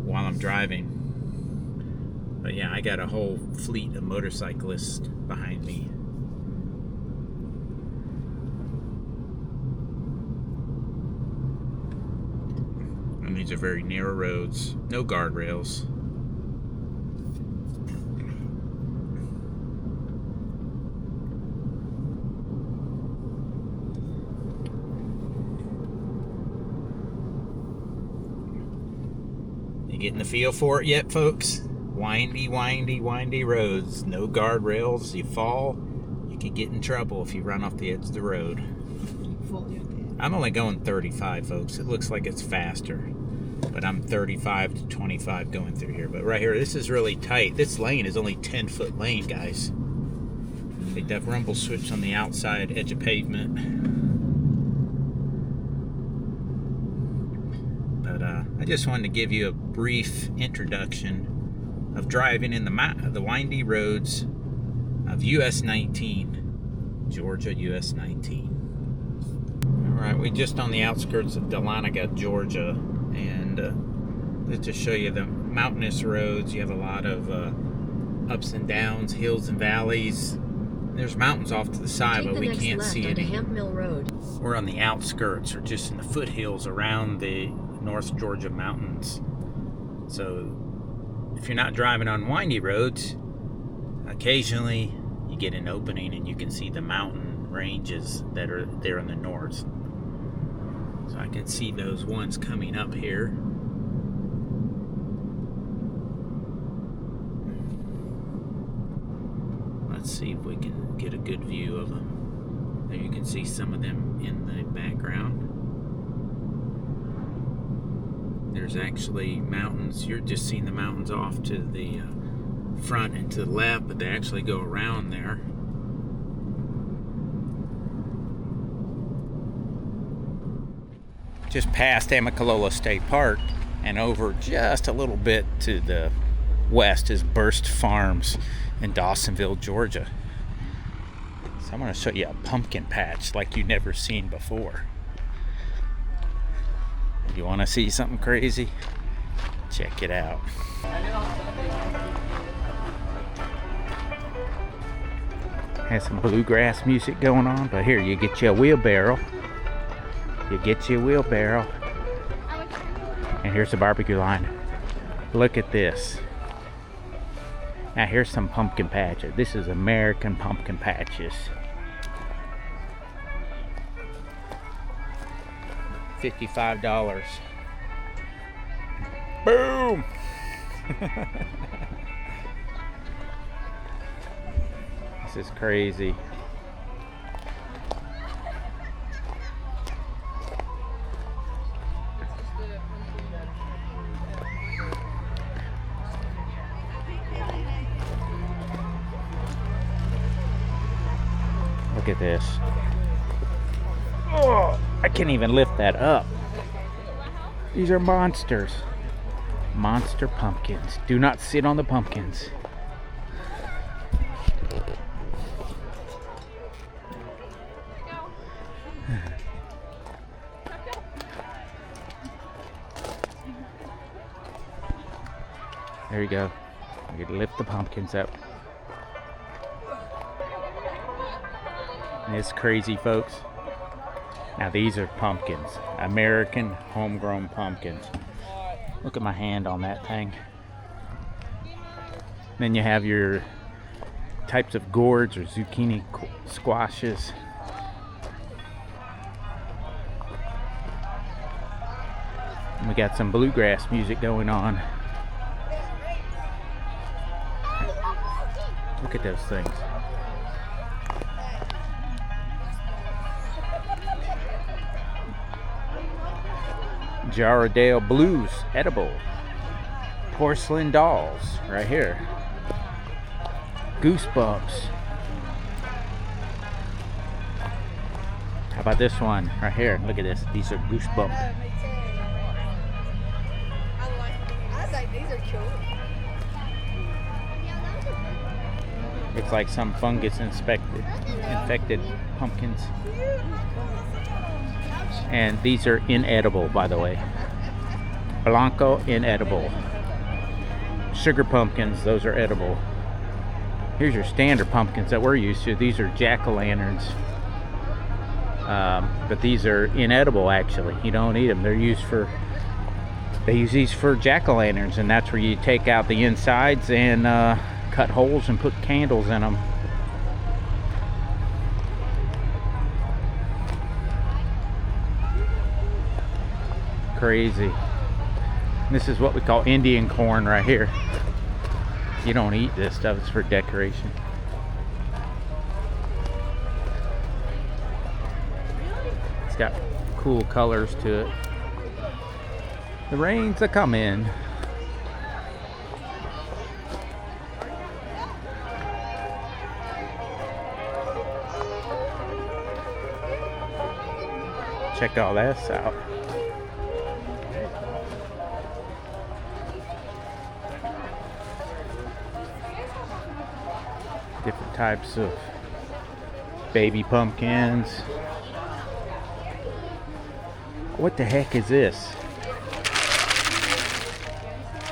while I'm driving. But yeah, I got a whole fleet of motorcyclists behind me. And these are very narrow roads, no guardrails. Getting the feel for it yet, folks? Windy, windy, windy roads. No guardrails. You fall, you can get in trouble if you run off the edge of the road. I'm only going 35, folks. It looks like it's faster, but I'm 35 to 25 going through here. But right here, this is really tight. This lane is only 10-foot lane, guys. They have rumble strips on the outside edge of pavement. I just wanted to give you a brief introduction of driving in the windy roads of US 19, Georgia US 19. All right, we're just on the outskirts of Dahlonega, Georgia, and just to show you the mountainous roads, you have a lot of ups and downs, hills and valleys. There's mountains off to the side, Take but the we next can't left see onto any. Hamp Mill Road. We're on the outskirts, or just in the foothills around the North Georgia mountains. So if you're not driving on windy roads, occasionally you get an opening and you can see the mountain ranges that are there in the north. So I can see those ones coming up here. Let's see if we can get a good view of them. There you can see some of them in the background. There's actually mountains. You're just seeing the mountains off to the front and to the left, but they actually go around there. Just past Amicalola State Park and over just a little bit to the west is Burst Farms in Dawsonville, Georgia. So I'm going to show you a pumpkin patch like you've never seen before. You want to see something crazy? Check it out. Has some bluegrass music going on, but here you get you a wheelbarrow. You get you a wheelbarrow. And here's the barbecue line. Look at this. Now here's some pumpkin patches. This is American pumpkin patches. $55. Boom! This is crazy. Look at this. Oh, I can't even lift that up. These are monsters. Monster pumpkins. Do not sit on the pumpkins. There you go. You can lift the pumpkins up. And it's crazy, folks. Now these are pumpkins. American homegrown pumpkins. Look at my hand on that thing. Then you have your types of gourds or zucchini squashes. And we got some bluegrass music going on. Look at those things. Jarradale Blues edible. Porcelain dolls right here. Goosebumps. How about this one right here? Look at this. These are goosebumps. I think these are cool. It's like some fungus infected pumpkins. And these are inedible, by the way. Blanco inedible. Sugar pumpkins, those are edible. Here's your standard pumpkins that we're used to. These are jack-o'-lanterns. But these are inedible, actually. You don't eat them. They use these for jack-o'-lanterns, and that's where you take out the insides and cut holes and put candles in them. Crazy. This is what we call Indian corn right here. You don't eat this stuff, it's for decoration. It's got cool colors to it. The rain's a comin'. Check all this out. Different types of baby pumpkins. What the heck is this?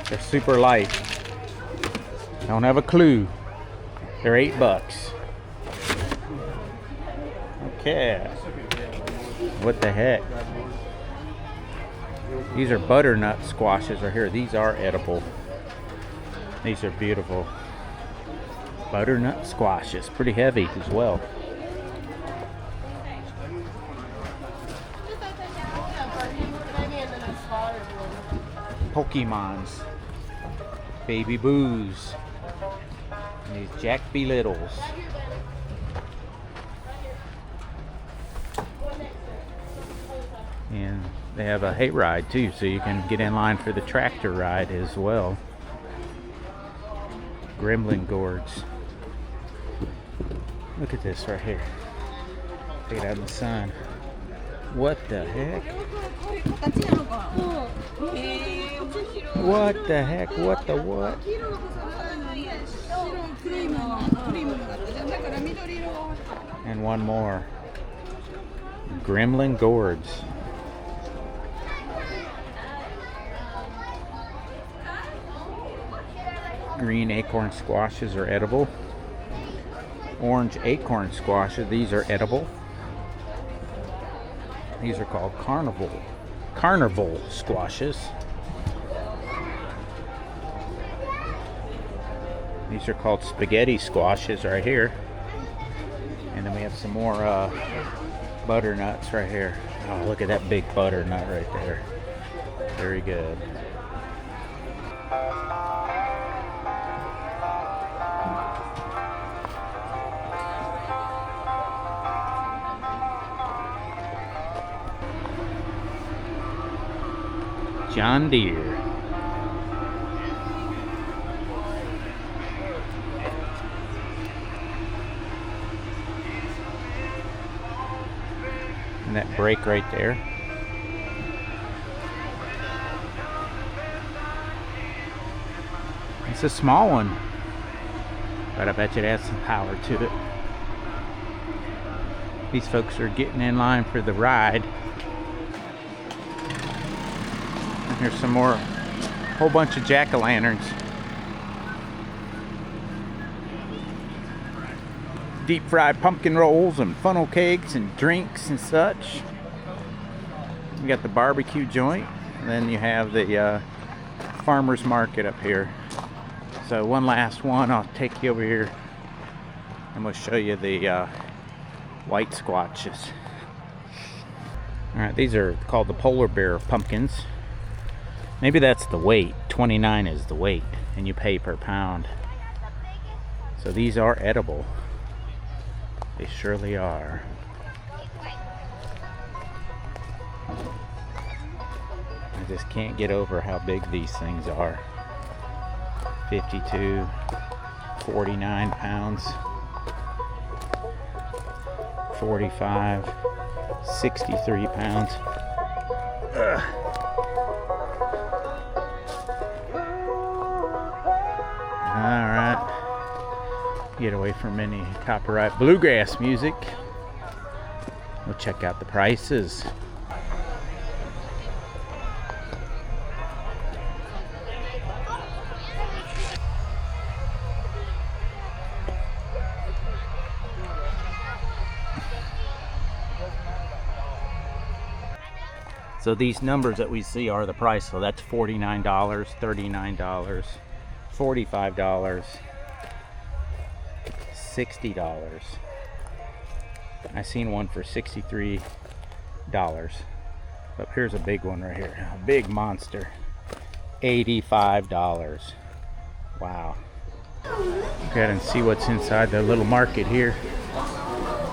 They're super light. Don't have a clue. They're $8. Okay. What the heck? These are butternut squashes right here. These are edible. These are beautiful. Butternut squashes. Pretty heavy as well. Pokemons. Baby Boos. And these Jack B. Littles. And they have a hay ride too, so you can get in line for the tractor ride as well. Gremlin gourds. Look at this right here. Take it out in the sun. What the heck? What the heck? What the what? And one more. Gremlin gourds. Green acorn squashes are edible. Orange acorn squashes, these are edible. These are called carnival squashes. These are called spaghetti squashes right here. And then we have some more butternuts right here. Oh, look at that big butternut right there. Very good. John Deere. And that brake right there. It's a small one, but I bet you it has some power to it. These folks are getting in line for the ride. Here's some more, whole bunch of jack-o'-lanterns. Deep fried pumpkin rolls and funnel cakes and drinks and such. You got the barbecue joint, and then you have the farmer's market up here. So one last one, I'll take you over here and we'll show you the white squashes. Alright, these are called the polar bear pumpkins. Maybe that's the weight. 29 is the weight, and you pay per pound. So these are edible. They surely are. I just can't get over how big these things are. 52, 49 pounds, 45, 63 pounds. Ugh. Alright, get away from any copyright bluegrass music. We'll check out the prices. So these numbers that we see are the price. So that's $49, $39, $45, $60. I seen one for $63. But here's a big one right here. A big monster. $85. Wow. Go ahead and see what's inside the little market here.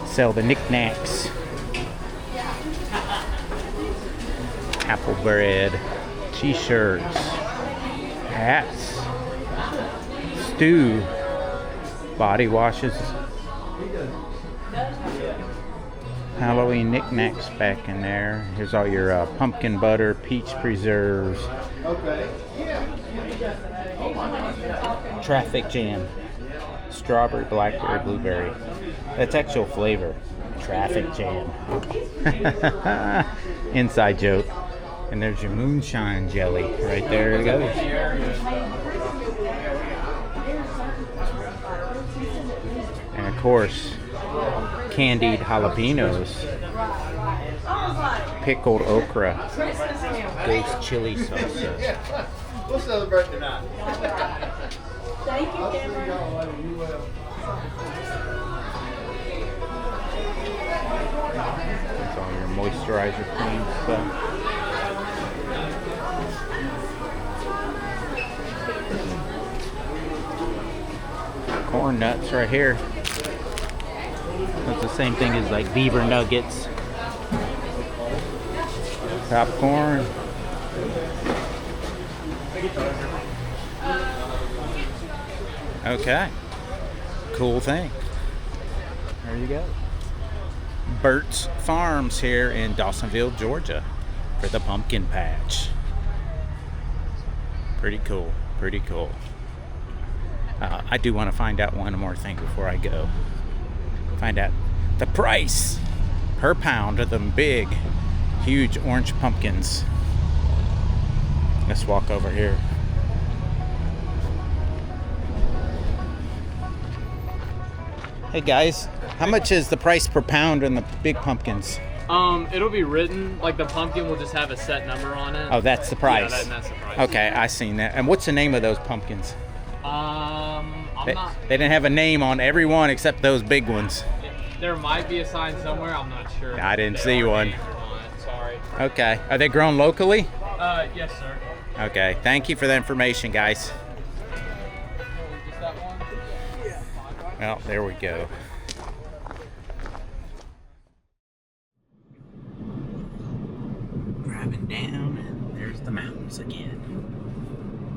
Sell the knickknacks. Apple bread, t-shirts, hats, stew, body washes, Halloween knickknacks back in there. Here's all your pumpkin butter, peach preserves, traffic jam, strawberry, blackberry, blueberry. That's actual flavor. Traffic jam. Inside joke. And there's your moonshine jelly. Right there it goes. course, candied jalapenos, pickled okra, ghost chili salsa. We'll celebrate tonight. Thank you, Cameron. That's all your moisturizer cream stuff. Corn nuts right here. That's the same thing as like beaver nuggets. Popcorn. Okay. Cool thing. There you go. Burts Farms here in Dawsonville, Georgia for the pumpkin patch. Pretty cool. Pretty cool. I do want to find out one more thing before I go. Find out the price per pound of them big, huge orange pumpkins. Let's walk over here. Hey guys, how much is the price per pound on the big pumpkins? It'll be written, like the pumpkin will just have a set number on it. Oh, that's the price. Yeah, that's the price. Okay, I seen that. And what's the name of those pumpkins? I'm not. They didn't have a name on every one except those big ones. There might be a sign somewhere. I'm not sure. I didn't see one. Sorry. Okay, are they grown locally? Yes, sir. Okay, thank you for the information, guys. Just that one? Well, there we go. Driving down, and there's the mountains again.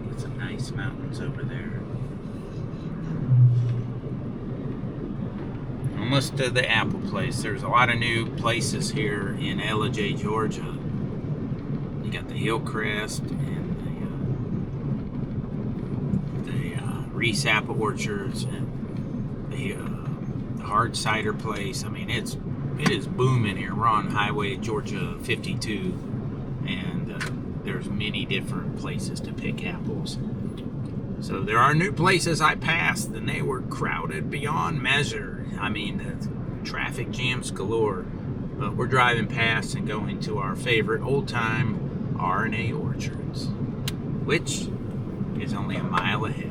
Got some nice mountains over there. Almost to the apple place. There's a lot of new places here in Ellijay, Georgia. You got the Hillcrest and the Reece apple orchards and the hard cider place. I mean, it is booming here. We're on Highway Georgia 52, and there's many different places to pick apples. So there are new places I passed, and they were crowded beyond measure. I mean, traffic jams galore. But we're driving past and going to our favorite old-time R&A Orchards, which is only a mile ahead.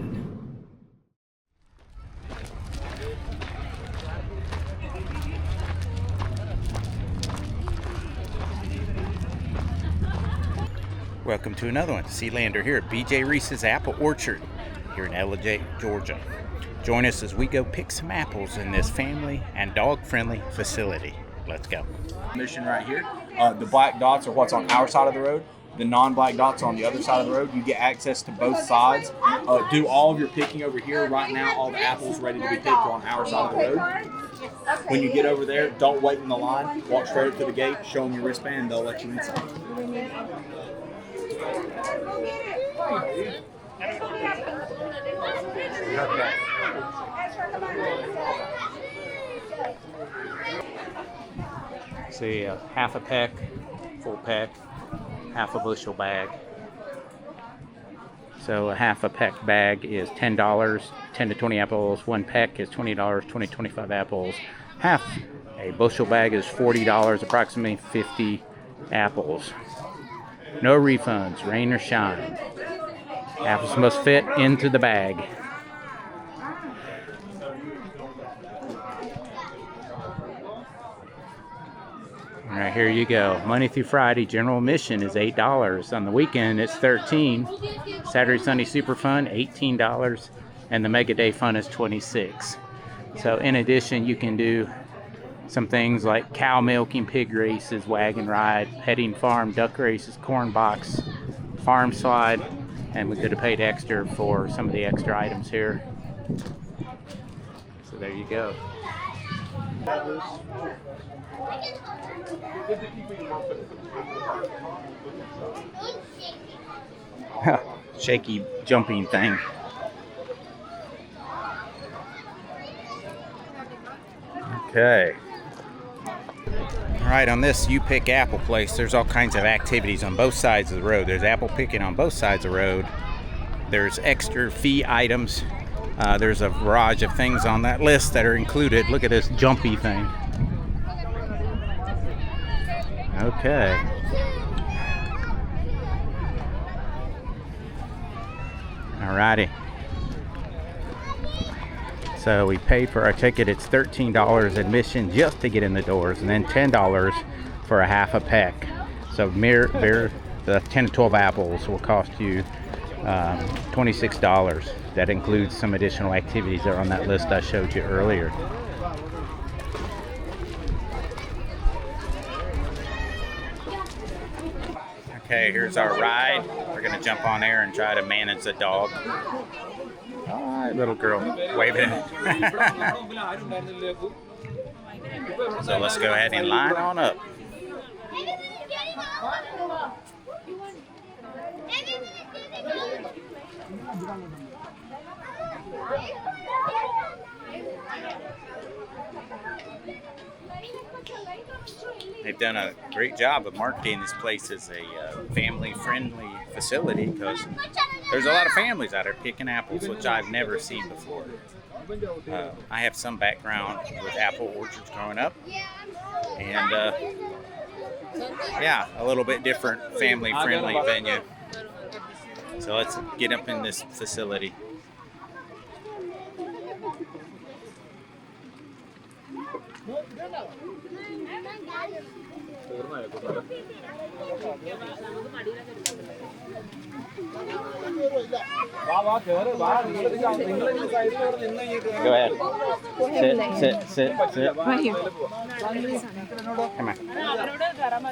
Welcome to another one. Sealander here at BJ Reese's Apple Orchard here in Ellijay, Georgia. Join us as we go pick some apples in this family and dog-friendly facility. Let's go. Mission right here. The black dots are what's on our side of the road. The non-black dots are on the other side of the road. You get access to both sides. Do all of your picking over here. Right now, all the apples ready to be picked are on our side of the road. When you get over there, don't wait in the line. Walk straight up to the gate, show them your wristband, and they'll let you inside. Okay. See, half a peck, full peck, half a bushel bag. So a half a peck bag is $10, 10 to 20 apples. One peck is $20, 20 to 25 apples. Half a bushel bag is $40, approximately 50 apples. No refunds, rain or shine. Apples must fit into the bag. All right, here you go. Monday through Friday, general admission is $8. On the weekend, it's $13. Saturday, Sunday, super fun, $18. And the mega day fun is $26. So in addition, you can do some things like cow milking, pig races, wagon ride, petting farm, duck races, corn box, farm slide, and we could have paid extra for some of the extra items here. So there you go. Shaky jumping thing. Okay. All right, on this You Pick Apple place, there's all kinds of activities on both sides of the road. There's apple picking on both sides of the road. There's extra fee items There's a barrage of things on that list that are included. Look at this jumpy thing. Okay. Alrighty. So we paid for our ticket. It's $13 admission just to get in the doors, and then $10 for a half a peck. So the 10 to 12 apples will cost you $26. That includes some additional activities that are on that list I showed you earlier. Okay, here's our ride. We're gonna jump on there and try to manage the dog. All right, little girl, waving. So let's go ahead and line on up. They've done a great job of marketing this place as a family-friendly facility, because there's a lot of families out there picking apples, which I've never seen before. I have some background with apple orchards growing up, and yeah, a little bit different family-friendly venue. So let's get up in this facility. Go ahead. Sit. Right here.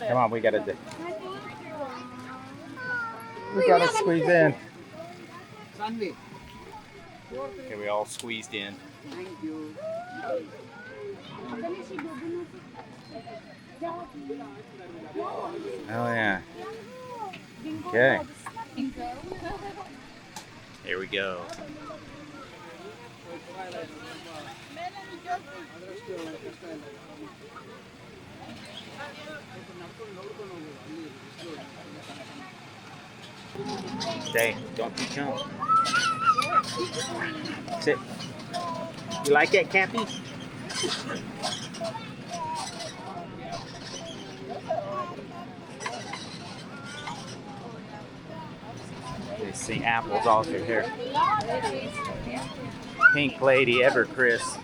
Come on, we gotta squeeze in. Okay, we all squeezed in. Thank you. Oh yeah. Okay. Here we go. Stay. Don't you jump. Sit. You like that, Cappy? They see apples all through here. Pink Lady Evercris.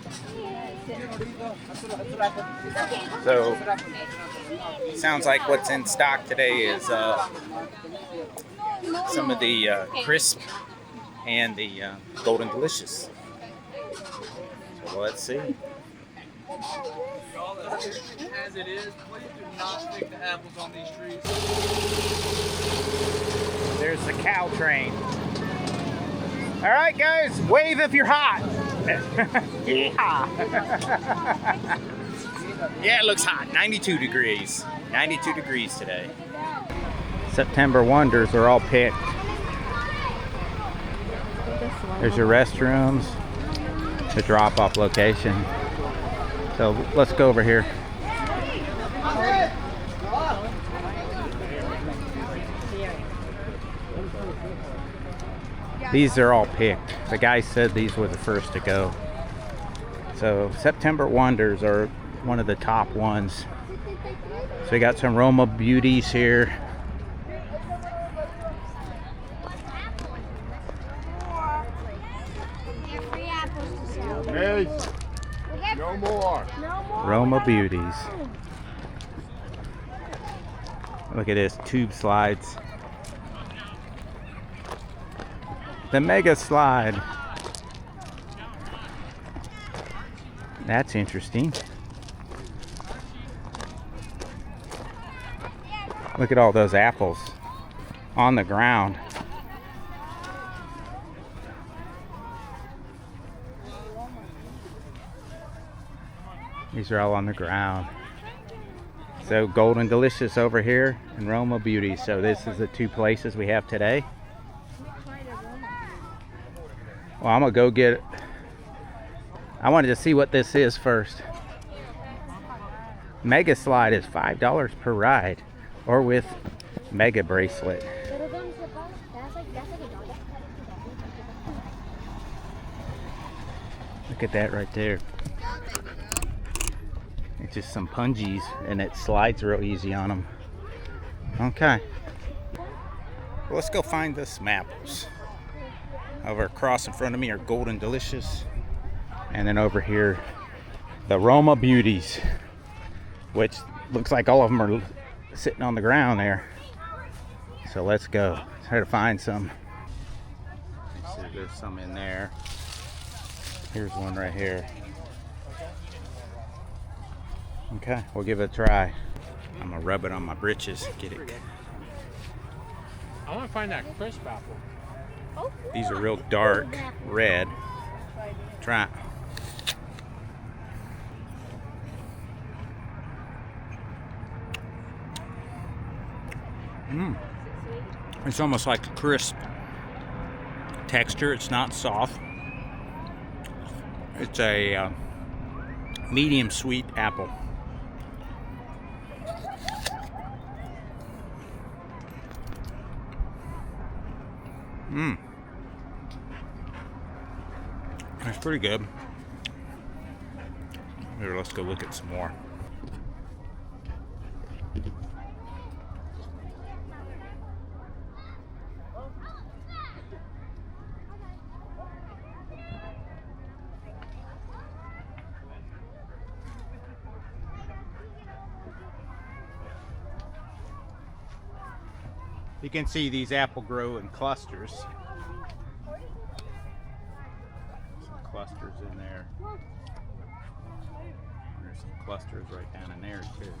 So, sounds like what's in stock today is some of the crisp and the golden delicious. So let's see. As it is, please do not pick the apples on these trees. There's the cow train. All right, guys, wave if you're hot. Yeah. Yeah, it looks hot. 92 degrees. 92 degrees today. September wonders are all picked. There's your restrooms, the drop-off location. So let's go over here. These are all picked. The guy said these were the first to go. So September wonders are one of the top ones. So we got some Roma beauties here. Hey, no more. Roma beauties. Look at this, tube slides. The mega slide. That's interesting. Look at all those apples on the ground. These are all on the ground. So Golden Delicious over here and Roma Beauty. So this is the two places we have today. Well, I'm gonna go get it. I wanted to see what this is first. Mega Slide is $5 per ride, or with Mega Bracelet. Look at that right there. It's just some pungies, and it slides real easy on them. Okay. Well, let's go find us some apples. Over across in front of me are Golden Delicious. And then over here, the Roma Beauties, which looks like all of them are sitting on the ground there. So let's go try to find some. Let's see, there's some in there. Here's one right here. Okay, we'll give it a try. I'm gonna rub it on my britches, get it. I want to find that crisp apple. These are real dark red. Try it. It's almost like a crisp texture. It's not soft. It's a medium sweet apple. That's pretty good. Here, let's go look at some more. You can see these apples grow in clusters. Some clusters in there. There's some clusters right down in there too.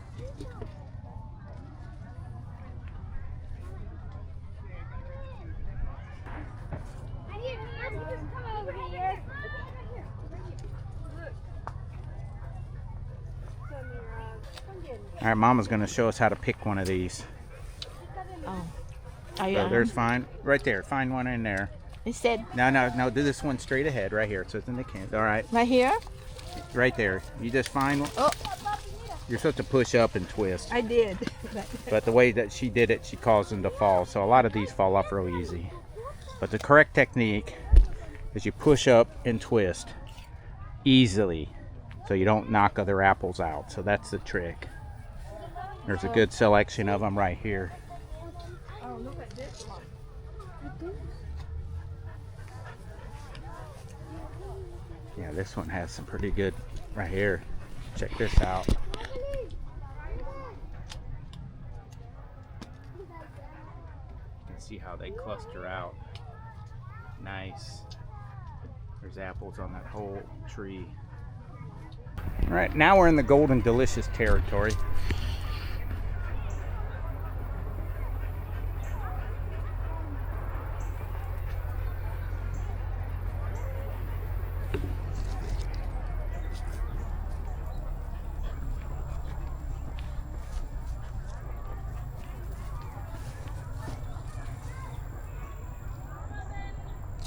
All right, Mama's going to show us how to pick one of these. Oh. So there's fine right there. Find one in there. It said no. Do this one straight ahead right here. So it's in the can. All right. right here. Right there. You just find one. Oh, You're supposed to push up and twist. I did. But the way that she did it, she caused them to fall. So a lot of these fall off real easy. But the correct technique is you push up and twist easily, so you don't knock other apples out. So that's the trick. There's a good selection of them right here. Oh, look at this one. Yeah, this one has some pretty good right here. Check this out. You can see how they cluster out. Nice. There's apples on that whole tree. All right, now we're in the Golden Delicious territory.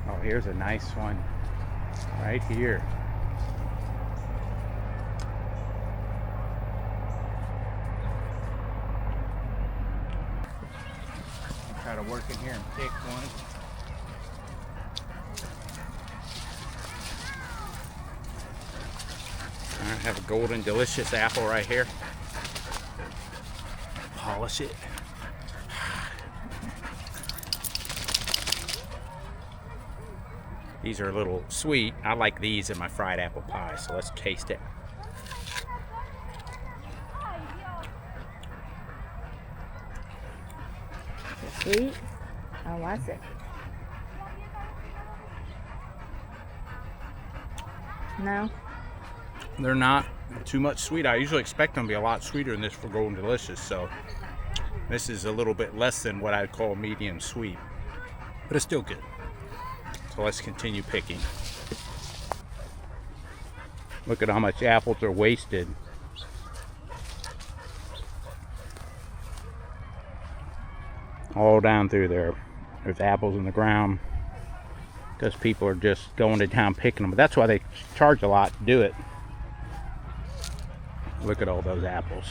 Oh, here's a nice one right here. Try to work in here and pick one. I have a Golden Delicious apple right here. Polish it. These are a little sweet. I like these in my fried apple pie, so let's taste it. Sweet? I like it. No? They're not too much sweet. I usually expect them to be a lot sweeter than this for Golden Delicious, so this is a little bit less than what I'd call medium sweet, but it's still good. So let's continue picking. Look at how much apples are wasted. All down through there. There's apples in the ground because people are just going to town picking them. But that's why they charge a lot to do it. Look at all those apples.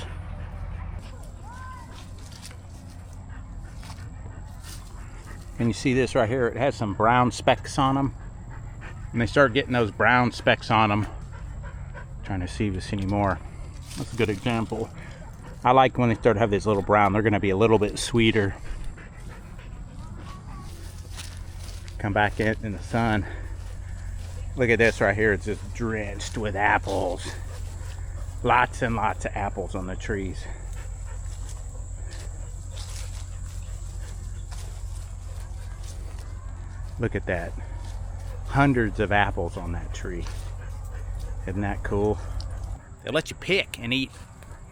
And you see this right here, it has some brown specks on them. And they start getting those brown specks on them. Trying to see if there's any more. That's a good example. I like when they start to have this little brown. They're going to be a little bit sweeter. Come back in the sun. Look at this right here. It's just drenched with apples. Lots and lots of apples on the trees. Look at that. Hundreds of apples on that tree. Isn't that cool? They let you pick and eat.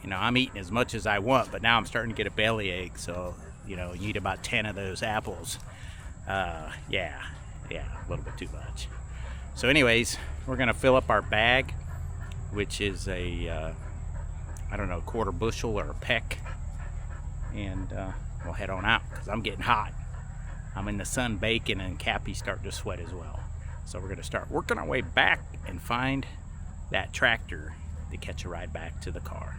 You know, I'm eating as much as I want, but now I'm starting to get a bellyache. So, you know, you eat about 10 of those apples. Yeah, a little bit too much. So anyways, we're gonna fill up our bag, which is a, I don't know, quarter bushel or a peck. And we'll head on out because I'm getting hot. I'm in the sun baking and Cappy's starting to sweat as well. So we're gonna start working our way back and find that tractor to catch a ride back to the car.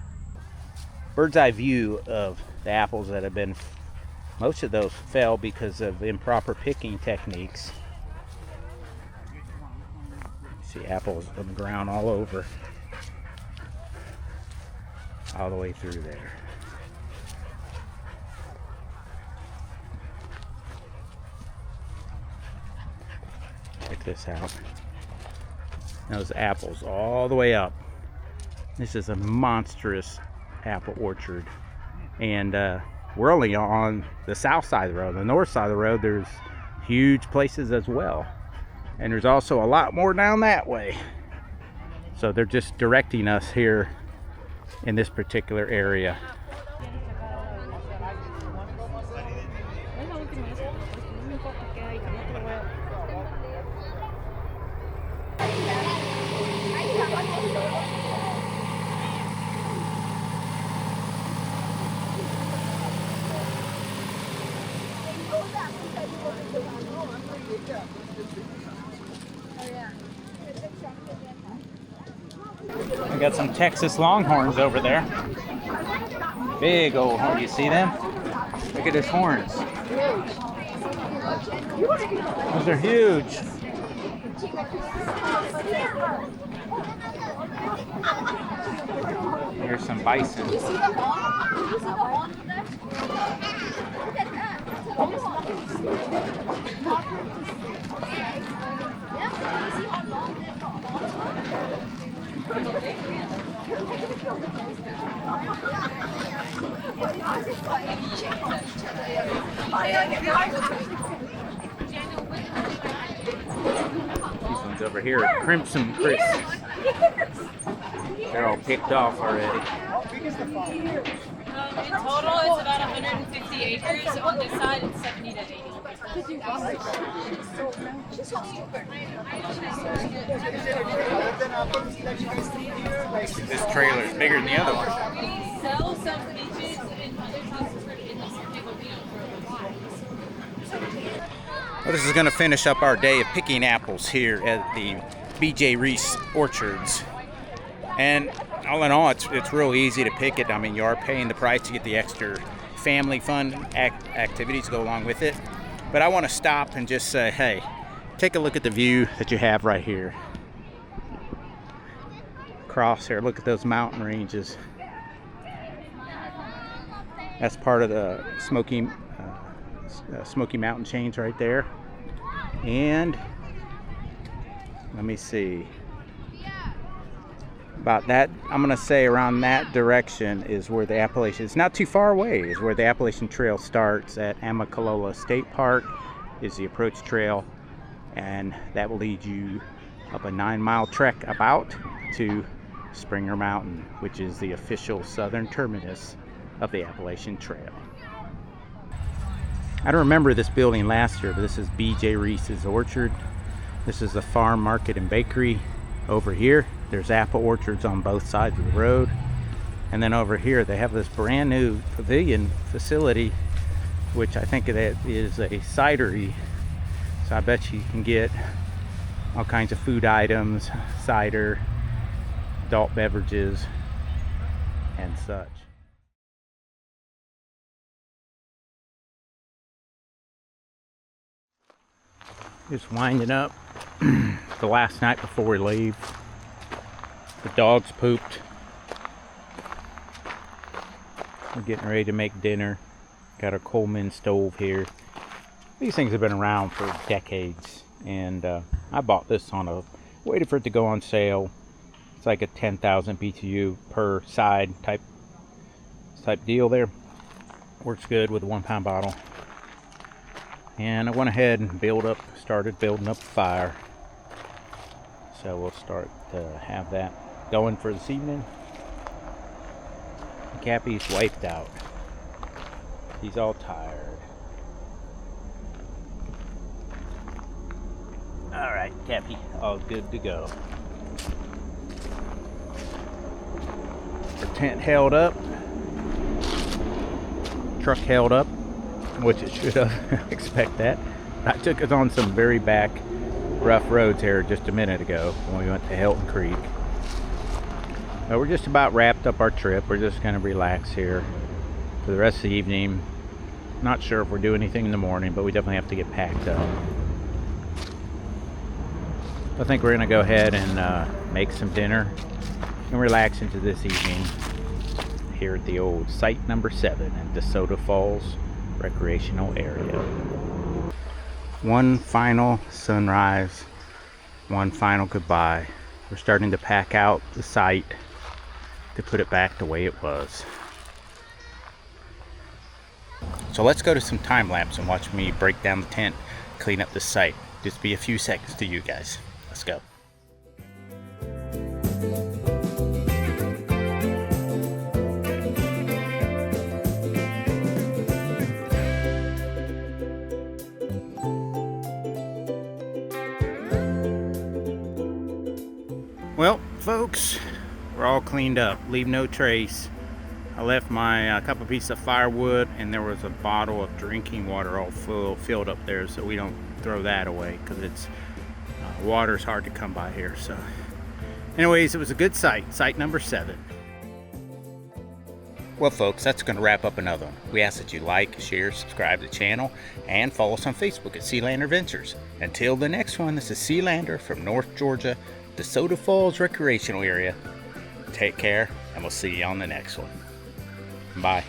Bird's eye view of the apples that have been, most of those fell because of improper picking techniques. See apples on the ground all over, all the way through there. Check this out. Those apples all the way up. This is a monstrous apple orchard, and we're only on the south side of the road. On the north side of the road there's huge places as well, and there's also a lot more down that way. So they're just directing us here in this particular area. We got some Texas Longhorns over there. Big old horn. You see them? Look at his horns. Those are huge. Here's some bison. These ones over here are Crimson Crisp. They're all picked off already. In total, it's about 150 acres. On this side, it's 70 to 80. This trailer is bigger than the other one. We sell some peaches and other places for Well, this is going to finish up our day of picking apples here at the BJ Reece Orchards. And all in all, it's real easy to pick it. I mean, you are paying the price to get the extra family fun activities to go along with it. But I want to stop and just say, hey, take a look at the view that you have right here. Across here, look at those mountain ranges. That's part of the Smoky Mountain chains right there. And let me see. About that, I'm gonna say around that direction is where the Appalachian, it's not too far away, is where the Appalachian Trail starts at Amicalola State Park, is the approach trail, and that will lead you up a 9-mile trek about to Springer Mountain, which is the official southern terminus of the Appalachian Trail. I don't remember this building last year, but this is BJ Reece's Orchard. This is the farm market and bakery over here. There's apple orchards on both sides of the road. And then over here they have this brand new pavilion facility, which I think that is a cidery. So I bet you can get all kinds of food items, cider, adult beverages, and such. Just winding up the last night before we leave. The dogs pooped. We're getting ready to make dinner. Got our Coleman stove here. These things have been around for decades, and I bought this on a, waited for it to go on sale. It's like a 10,000 BTU per side type deal there. Works good with a 1 pound bottle. And I went ahead and started building up a fire. So we'll start to have that going for this evening. Cappy's wiped out. He's all tired. Alright, Cappy, all good to go. Our tent held up. Truck held up, which it should have. Expect that. I took us on some very back rough roads here just a minute ago when we went to Helton Creek. But we're just about wrapped up our trip. We're just going to relax here for the rest of the evening. Not sure if we're doing anything in the morning, but we definitely have to get packed up. I think we're going to go ahead and make some dinner and relax into this evening here at the old site number 7 in Desoto Falls Recreational Area. One final sunrise, one final goodbye. We're starting to pack out the site to put it back the way it was. So let's go to some time lapse and watch me break down the tent, clean up the site. Just be a few seconds to you guys. Let's go. Well, folks, we're all cleaned up. Leave no trace. I left my couple pieces of firewood, and there was a bottle of drinking water all filled up there, so we don't throw that away because it's water's hard to come by here. So anyways, it was a good site number 7. Well, folks, that's going to wrap up another one. We ask that you like, share, subscribe to the channel, and follow us on Facebook at Sealander Ventures. Until the next one, this is Sealander from North Georgia, Desoto Falls Recreational Area. Take care, and we'll see you on the next one. Bye.